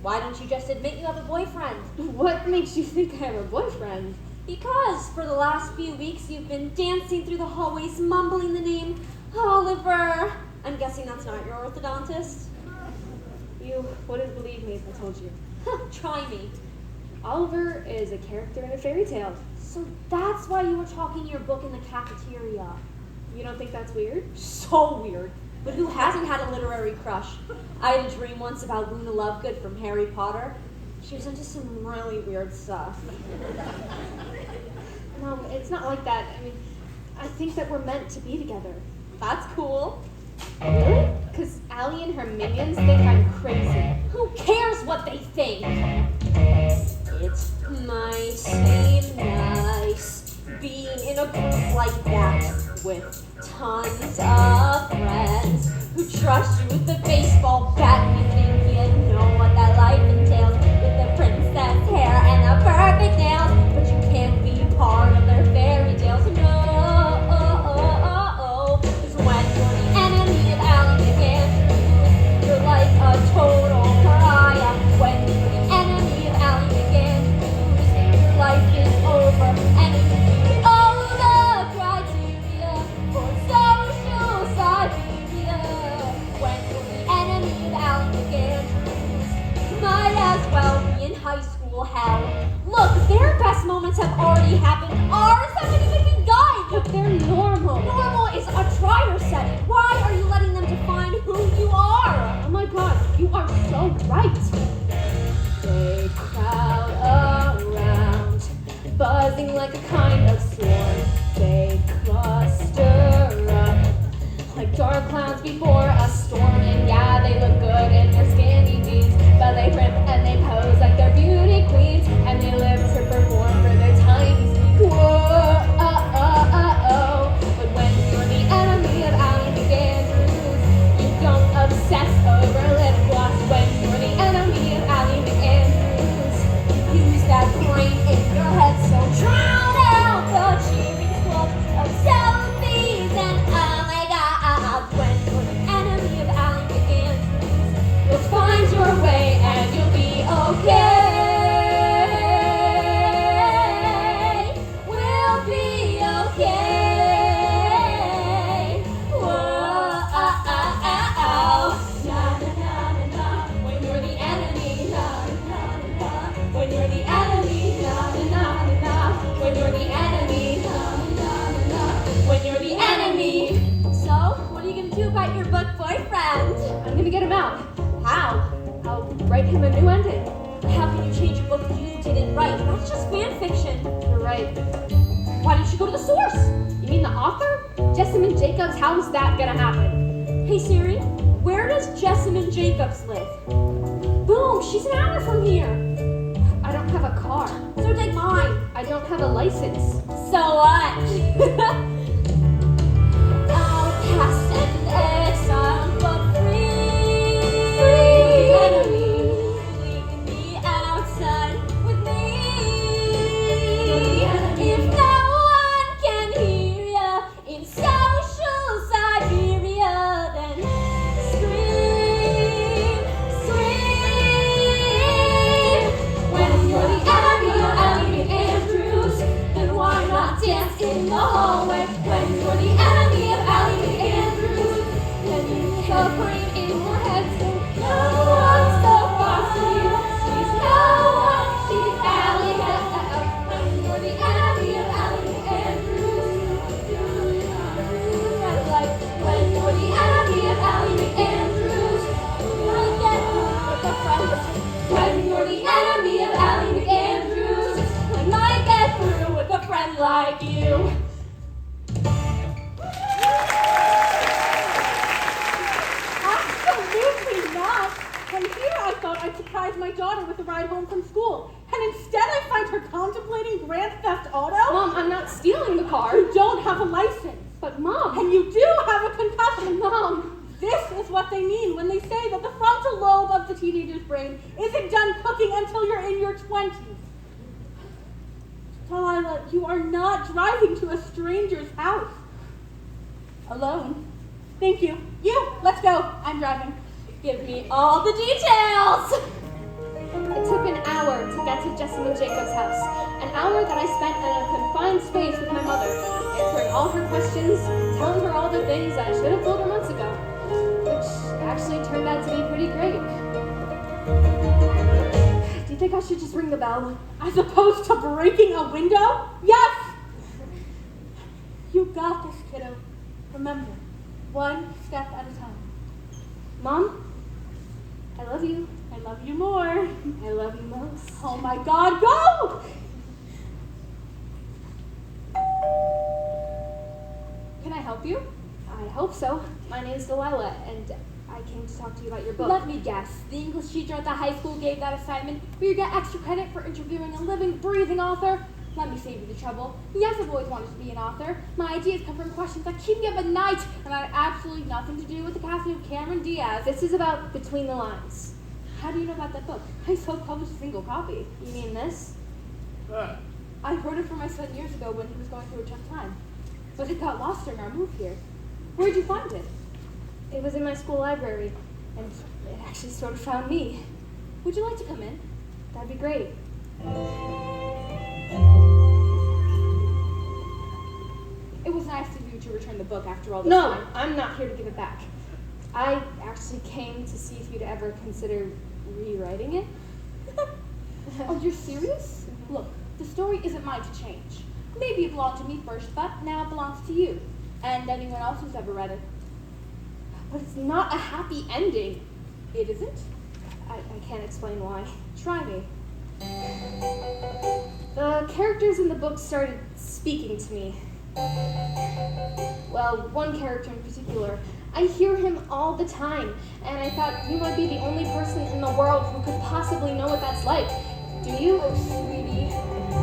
Why don't you just admit you have a boyfriend? What makes you think I have a boyfriend? Because for the last few weeks you've been dancing through the hallways mumbling the name Oliver. I'm guessing that's not your orthodontist? You wouldn't believe me if I told you. Try me. Oliver is a character in a fairy tale. So that's why you were talking your book in the cafeteria. You don't think that's weird? So weird. But who hasn't had a literary crush? I had a dream once about Luna Lovegood from Harry Potter. She was into some really weird stuff. No, it's not like that. I mean, I think that we're meant to be together. That's cool. Really? Because Allie and her minions think I'm crazy. Who cares what they think? It might seem nice being in a group like that with tons of friends who trust you with the baseball bat and you think you know what that life entails with the princess hair and the perfect nails, but you can't be part of their fairy tales. No, it's when you're the enemy of Ally McAndrews, you're like a total pariah. When you're the enemy of Ally McAndrews, your life is over and you meet all the criteria for social Siberia. When you're the enemy of Ally McAndrews, you might as well be in high school hell. Look, their best moments have already happened. Ours haven't even begun. But they're normal. Normal is a trier setting. Why are you letting them define who you are? Oh my god, you are so right. They crowd around, buzzing like a kind of swarm. They cluster up like dark clouds before a storm. And yeah, they look good in their skinny jeans, but they rip and they pose like they're beauty queens, and they live to perform for their tiny sneak. Whoa, but when you're the enemy of Ally McAndrews, you don't obsess over lip gloss. When you're the enemy of Ally McAndrews, you use that brain in your head, so drown out the cheering squad of selfies and oh my god. When you're the enemy of Ally McAndrews, you'll find your way and you'll be okay. We'll be okay. Whoa, na na na na na. When you're the enemy, na na na na. When you're the enemy, na na na na. When you're the enemy, na na na. When you're the enemy. So, what are you gonna do about your book boyfriend? I'm gonna get him out. How? I'll write him a new ending. How can you change a book you didn't write? That's just fan fiction. You're right. Why didn't you go to the source? You mean the author? Jessamine Jacobs, how's that gonna happen? Hey Siri, where does Jessamine Jacobs live? Boom, she's an hour from here. I don't have a car. So take mine. I don't have a license. So what? Outcast and exile, but free. Enemy, leave me outside with me. If no one can hear ya in social Siberia, then scream, scream. When you're the enemy of Ally McAndrews, then why not dance in the hallway? When you're the enemy of Ally McAndrews, then you need a brain in your head so no one's so bossy. She's no one, she's Ally. When you're the enemy of Ally McAndrews, red light. When you're the enemy of Ally McAndrews, you might get with a friend. When you're the enemy of Ally McAndrews, we might get through with a friend like you. Absolutely not. And here I thought I'd surprise my daughter with a ride home from school. And instead I find her contemplating Grand Theft Auto? Mom, I'm not stealing the car. You don't have a license. But Mom. And you do have a concussion. Mom. This is what they mean when they say that the frontal lobe of the teenager's brain isn't done cooking until you're in your 20s. Delilah, you are not driving to a stranger's house. Alone. Thank you. You, let's go. I'm driving. Give me all the details. It took an hour to get to Jessamine Jacobs' house. An hour that I spent in a confined space with my mother, answering all her questions, telling her all the things that I should have told her months ago, which actually turned out to be pretty great. Do you think I should just ring the bell? As opposed to breaking a window? Yes! You got this, kiddo. Remember, one step at a time. Mom, I love you. I love you more. I love you most. Oh my God, go! Can I help you? I hope so. My name is Delilah, and I came to talk to you about your book. Let me guess. The English teacher at the high school gave that assignment where you get extra credit for interviewing a living, breathing author? let me save you the trouble. Yes, I've always wanted to be an author. My ideas come from questions that keep me up at night, and I had absolutely nothing to do with the casting of Cameron Diaz. This is about Between the Lines. How do you know about that book? I self-published a single copy. You mean this? I wrote it for my son years ago when he was going through a tough time. But it got lost during our move here. Where'd you find it? It was in my school library, and it actually sort of found me. Would you like to come in? That'd be great. It was nice of you to return the book after all this No, time. I'm not here to give it back. I actually came to see if you'd ever consider rewriting it. Oh, you're serious? Look, the story isn't mine to change. Maybe it belonged to me first, but now it belongs to you. And anyone else who's ever read it. But it's not a happy ending. It isn't? I can't explain why. Try me. The characters in the book started speaking to me. Well, one character in particular. I hear him all the time, and I thought you might be the only person in the world who could possibly know what that's like. Do you? Oh, sweetie.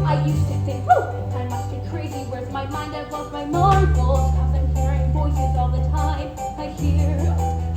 I used to think, oh, I must be crazy. Where's my mind? I've lost my marbles. Cause I'm hearing voices all the time. I hear,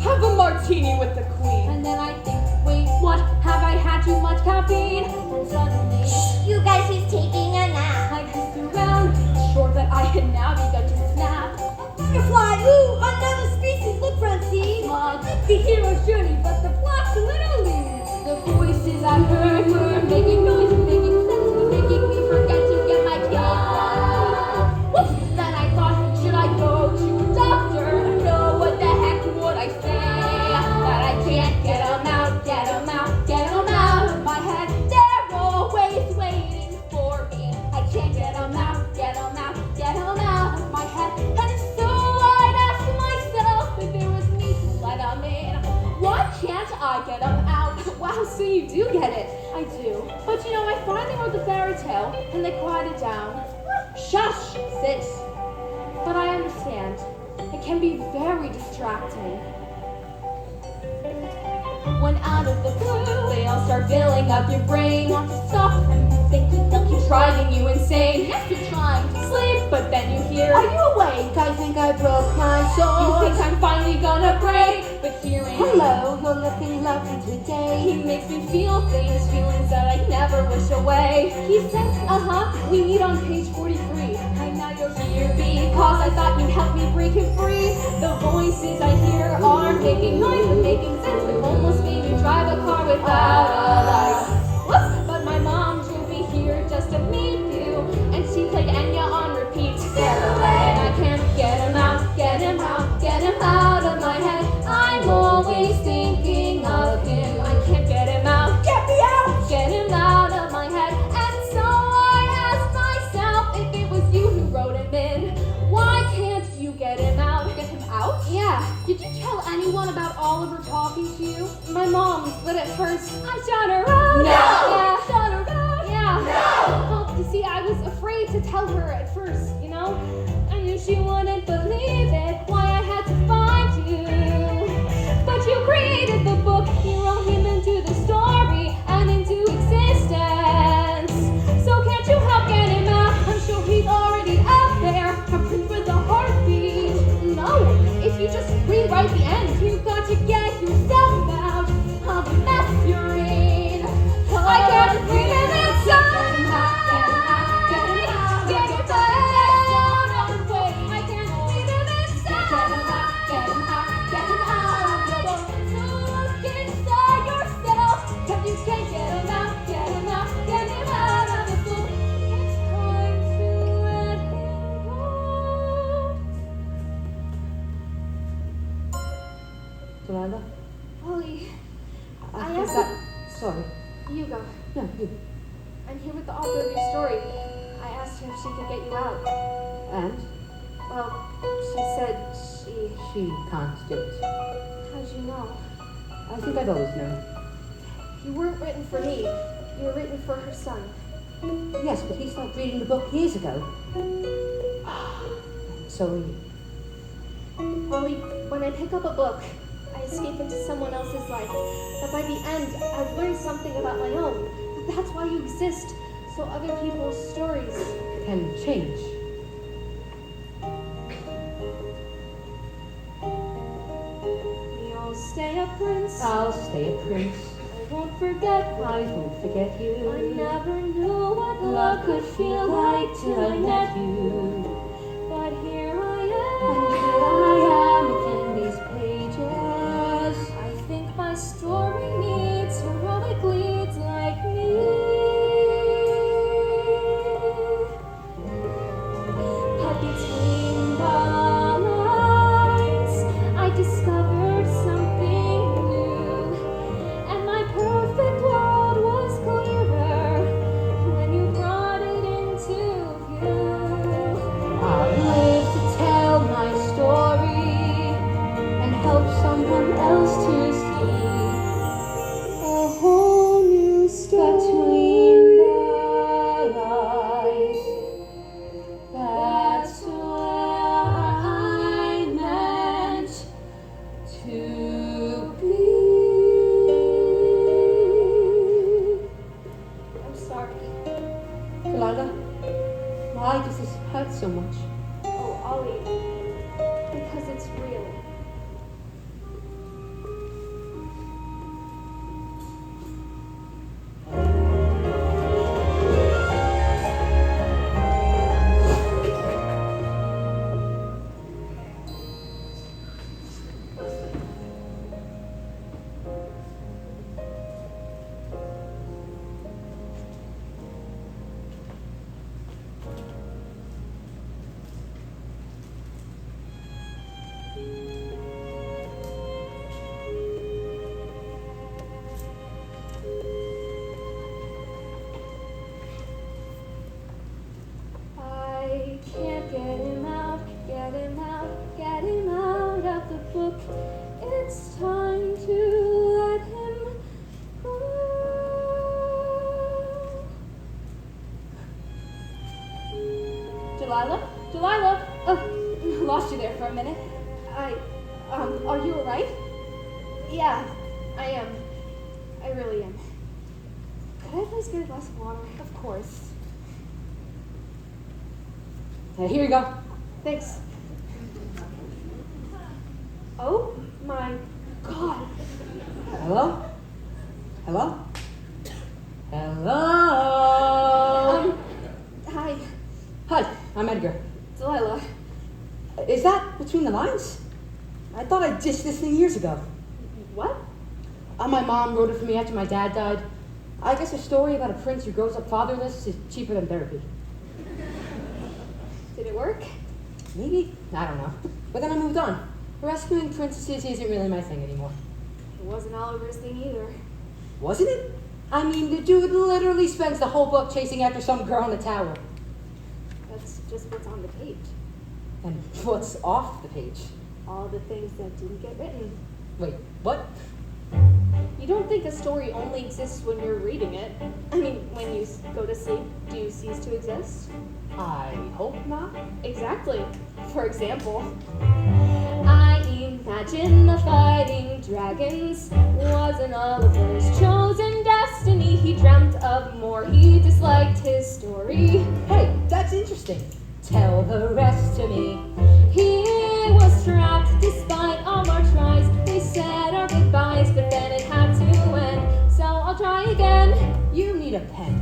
Have a martini with the queen. and then I think, wait, what? Have I had too much caffeine? And suddenly, You guys, he's taking a nap. I pissed around, sure that I had now begun to snap. Butterfly, ooh, another species. Look, Francine. Mud, the hero's journey, but the plot's literally. The voices I heard were making noise and making sense, and making me forget to get my keys. Whoops! Then I thought, should I go to a doctor? No, what the heck would I say? That I can't get 'em out, get 'em out, get 'em out of my head. They're always waiting for me. I can't get 'em out, get 'em out, get 'em out of my head. And so I'd ask myself if it was me to let 'em in. Why can't I get 'em out? Wow, so you do get it. I do. But you know, I finally wrote the fairy tale, and they quieted down. Shush, sis. But I understand. It can be very distracting. When out of the blue, they all start filling up your brain. Want to stop and thinking they'll keep driving you insane. Yes, you're trying to sleep, but then you hear, Are you awake? I think I broke my you soul. think I'm finally gonna break. But hearing, Hello, you're looking lovely today. he makes me feel things, feelings that I never wish away. He says, we meet on page 43. And now you're here because I thought you'd help me break him free. The voices I hear are making noise and making sense. They've almost made me drive a car without a license. Whoops, but my mom drove me here just to meet you. And she played Enya on repeat. And I can't get him out, get him out, get him out of my head. I'm always thinking of him. I can't get him out. Get me out! Get him out of my head. And so I asked myself if it was you who wrote him in. Why can't you get him out? Get him out? Yeah, Did you tell anyone about Oliver talking to you? my mom, but at first I shot her out. No! Yeah. Shut her down! Yeah. Well, you see, I was afraid to tell her at first, you know? I knew she wouldn't believe it, why I had to find you. But you created the book, you wrote him into the story and into existence. So can't you help get him out? I'm sure he's already out there, a prince with a heartbeat. No! If you just rewrite the end, You've got to get yourself out of the mess you're in. I can't breathe inside. get him out, Get him out of the way. I can't breathe inside. get him out of the book. So look inside yourself. 'Cause you can't get him out. Get him out. Get him out of the book. It's time to let him go. Delilah? Ollie, I think asked that... Sorry. you go. No, you. I'm here with the author of your story. I asked her if she could get you out. And? Well, she said she... She can't do it. How'd you know? I think I've always known. You weren't written for me. You were written for her son. Yes, but he stopped reading the book years ago. So are you. Ollie, when I pick up a book, I escape into someone else's life. But by the end, I've learned something about my own. That's why you exist. so other people's stories Can change. You'll stay a prince. I'll stay a prince. I won't forget. I won't forget you. I never knew what love could feel like till I met you. But here I am. And here I am within these pages. I think my story needs heroic leads like me. But between the lines, I discovered something new, and my perfect world was clearer when you brought it into view. I'll live to tell my story and help someone else to see a whole new story between the lines. That's where I meant to be. I'm sorry. Delilah, why does this hurt so much? Oh, Ollie, because it's real. I can't get him out, get him out, get him out of the book. It's time to let him go. Delilah? Delilah? Oh, lost you there for a minute. Are you alright? Yeah, I am. I really am. Could I please get a glass of water? Of course. Here you go. Thanks. Oh my God. Hello? Hello? Hello? Hi, Hi, I'm Edgar. Delilah. Is that between the lines? I thought I ditched this thing years ago. What? My mom wrote it for me after my dad died. I guess a story about a prince who grows up fatherless is cheaper than therapy. Did it work? Maybe? I don't know. But then I moved on. Rescuing princesses isn't really my thing anymore. It wasn't Oliver's thing either. Wasn't it? I mean, the dude literally spends the whole book chasing after some girl in a tower. That's just what's on the page. And what's off the page? All the things that didn't get written. Wait, what? You don't think a story only exists when you're reading it. I mean, when you go to sleep, do you cease to exist? I hope not. Exactly. For example, I imagine the fighting dragons wasn't Oliver's chosen destiny. He dreamt of more, he disliked his story. Hey, that's interesting. Tell the rest to me. He was trapped despite all our tries. We said our goodbyes, but then it had to end. So I'll try again. You need a pen.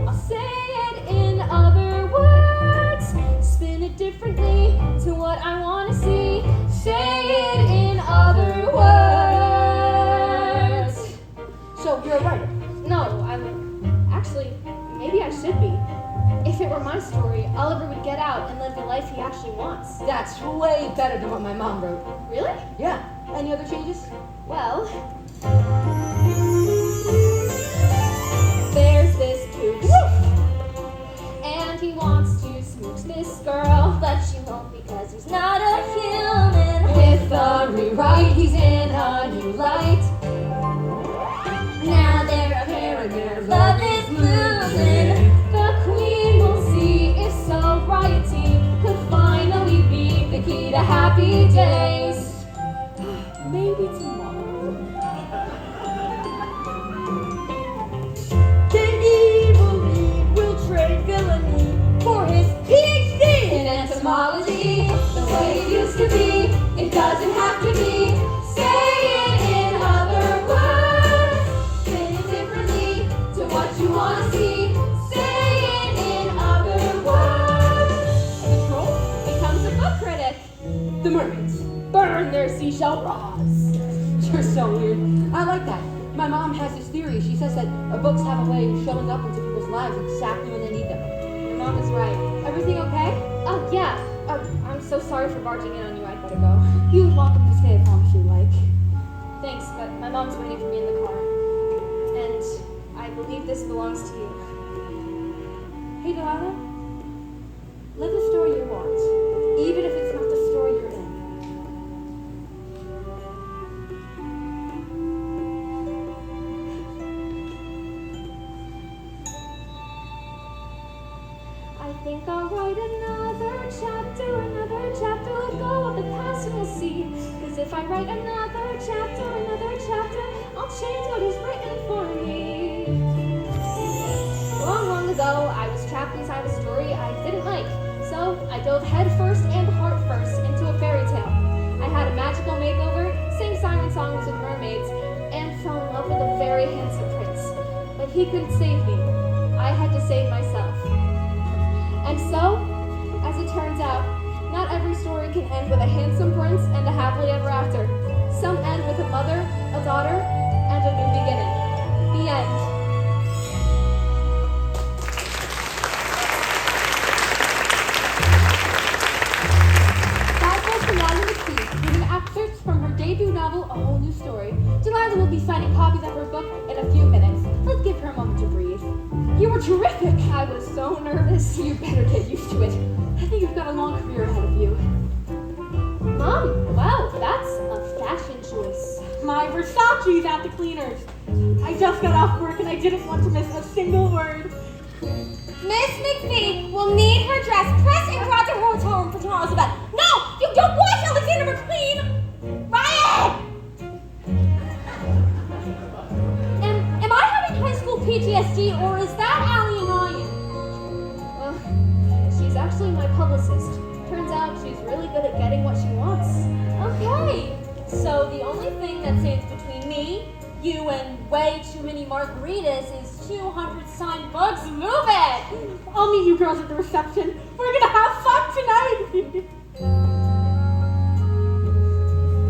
I'll say it in other words. Spin it differently to what I want to see. Say it in other words. So you're a writer? No, actually, maybe I should be. If it were my story, Oliver would get out and live the life he actually wants. That's way better than what my mom wrote. Really? Yeah. Any other changes? Well, There's this pooch, and he wants to smooch this girl, but she won't because he's not a human. With a rewrite, he's in a new light. Now they're a pair and their love is blooming. The queen will see if sobriety could finally be the key to happy days. Maybe tomorrow. The evil lead will mermaids. Burn their seashell bras. You're so weird. I like that. My mom has this theory. She says that books have a way of showing up into people's lives exactly when they need them. Your mom is right. Everything okay? Oh, yeah. I'm so sorry for barging in on you. I'd better go. You're welcome to stay as long as you like. Thanks, but my mom's waiting for me in the car. And I believe this belongs to you. Hey, Delilah. Live the story you want, even if it's not the story you're in. I think I'll write another chapter, let go of the past and we'll see. Cause if I write another chapter, I'll change what is written for me. Long, long ago, I was trapped inside a story I didn't like. So I dove head first and heart first into a fairy tale. I had a magical makeover, sang siren songs with mermaids, and fell in love with a very handsome prince. But he couldn't save me. I had to save myself. And so, as it turns out, not every story can end with a handsome prince and a happily ever after. Some end with a mother, a daughter, and a new beginning. The end. Excerpts from her debut novel, A Whole New Story. Delilah will be signing copies of her book in a few minutes. Let's give her a moment to breathe. You were terrific. I was so nervous. You better get used to it. I think you've got a long career ahead of you. Mom, wow, that's a fashion choice. My Versace's at the cleaners. I just got off work and I didn't want to miss a single word. Miss McPhee will need her dress pressed and brought to her hotel room for tomorrow's event. No, you don't watch Alexander McQueen! Ryan! Am I having high school PTSD or is that Allie and Ryan? She's actually my publicist. Turns out she's really good at getting what she wants. Okay, so the only thing that stands between me, you, and way too many margaritas is 200 signed books. Move it! I'll meet you girls at the reception. We're gonna have fun tonight!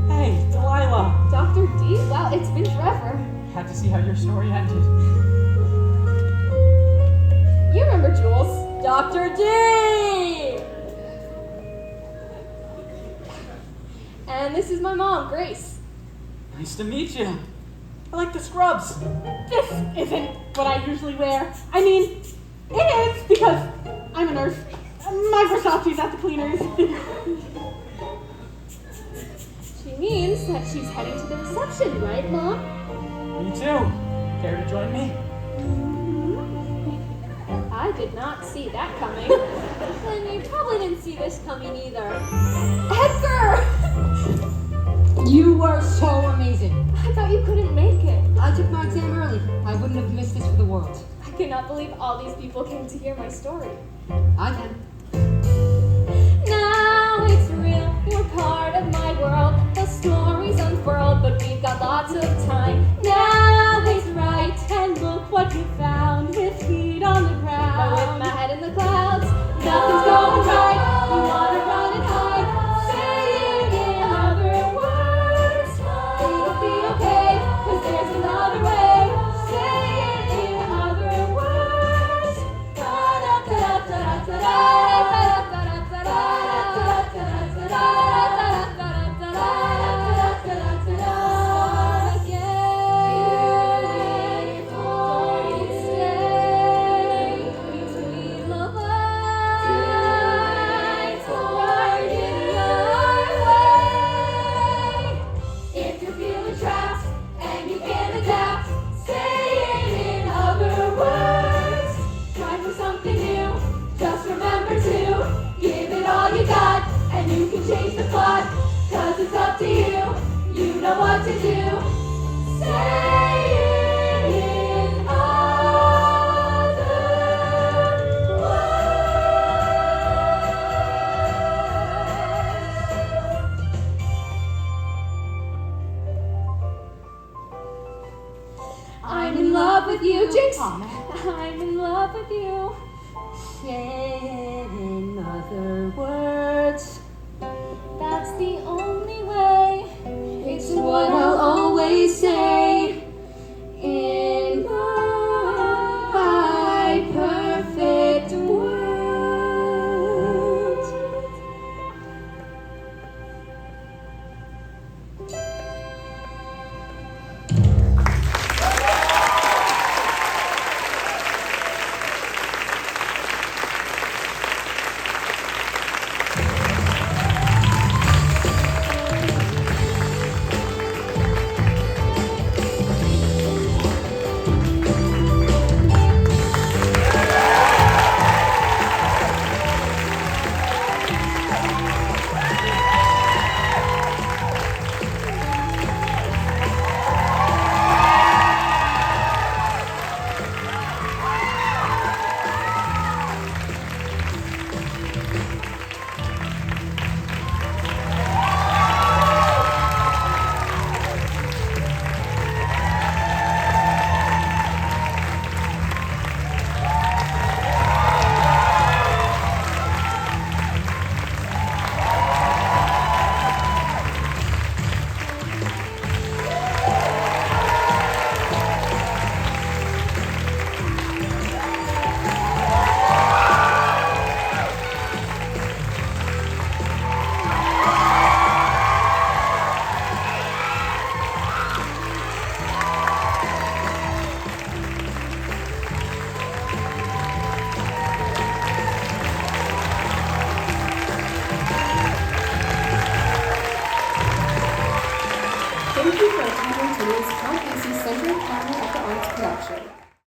Hey, Delilah. Dr. D? Wow, it's been forever. Had to see how your story ended. You remember Jules. Dr. D! And this is my mom, Grace. Nice to meet you. I like the scrubs. This isn't what I usually wear. I mean, it is because I'm a nurse. My Versace's at the cleaners. She means that she's heading to the reception, right, Mom? Me too. Care to join me? I did not see that coming. And you probably didn't see this coming either. Edgar! You were so amazing. I thought you couldn't make it. I took my exam early. I wouldn't have missed this for the world. I cannot believe all these people came to hear my story. I can. Now it's real, you're part of my world. The story's unfurled, but we've got lots of time. Now it's right, And look what you found with feet on the But ground. with my head in the clouds, nothing's going right. You wanna run and hide, saying in other words, it'll be okay, 'cause there's another way. Say it in other words. If you're feeling trapped and you can't adapt, say it in other words. Try for something new, just remember to give it all you got, and you can change the plot, 'cause it's up to you. You know what to do. Say it in other words. I'm in love with you, Jinx. I'm in love with you. Say it in other words. That's the only way. It's what I'll always say in my perfect world. Thank you for attending today's Count Basie Center Academy of the Arts production.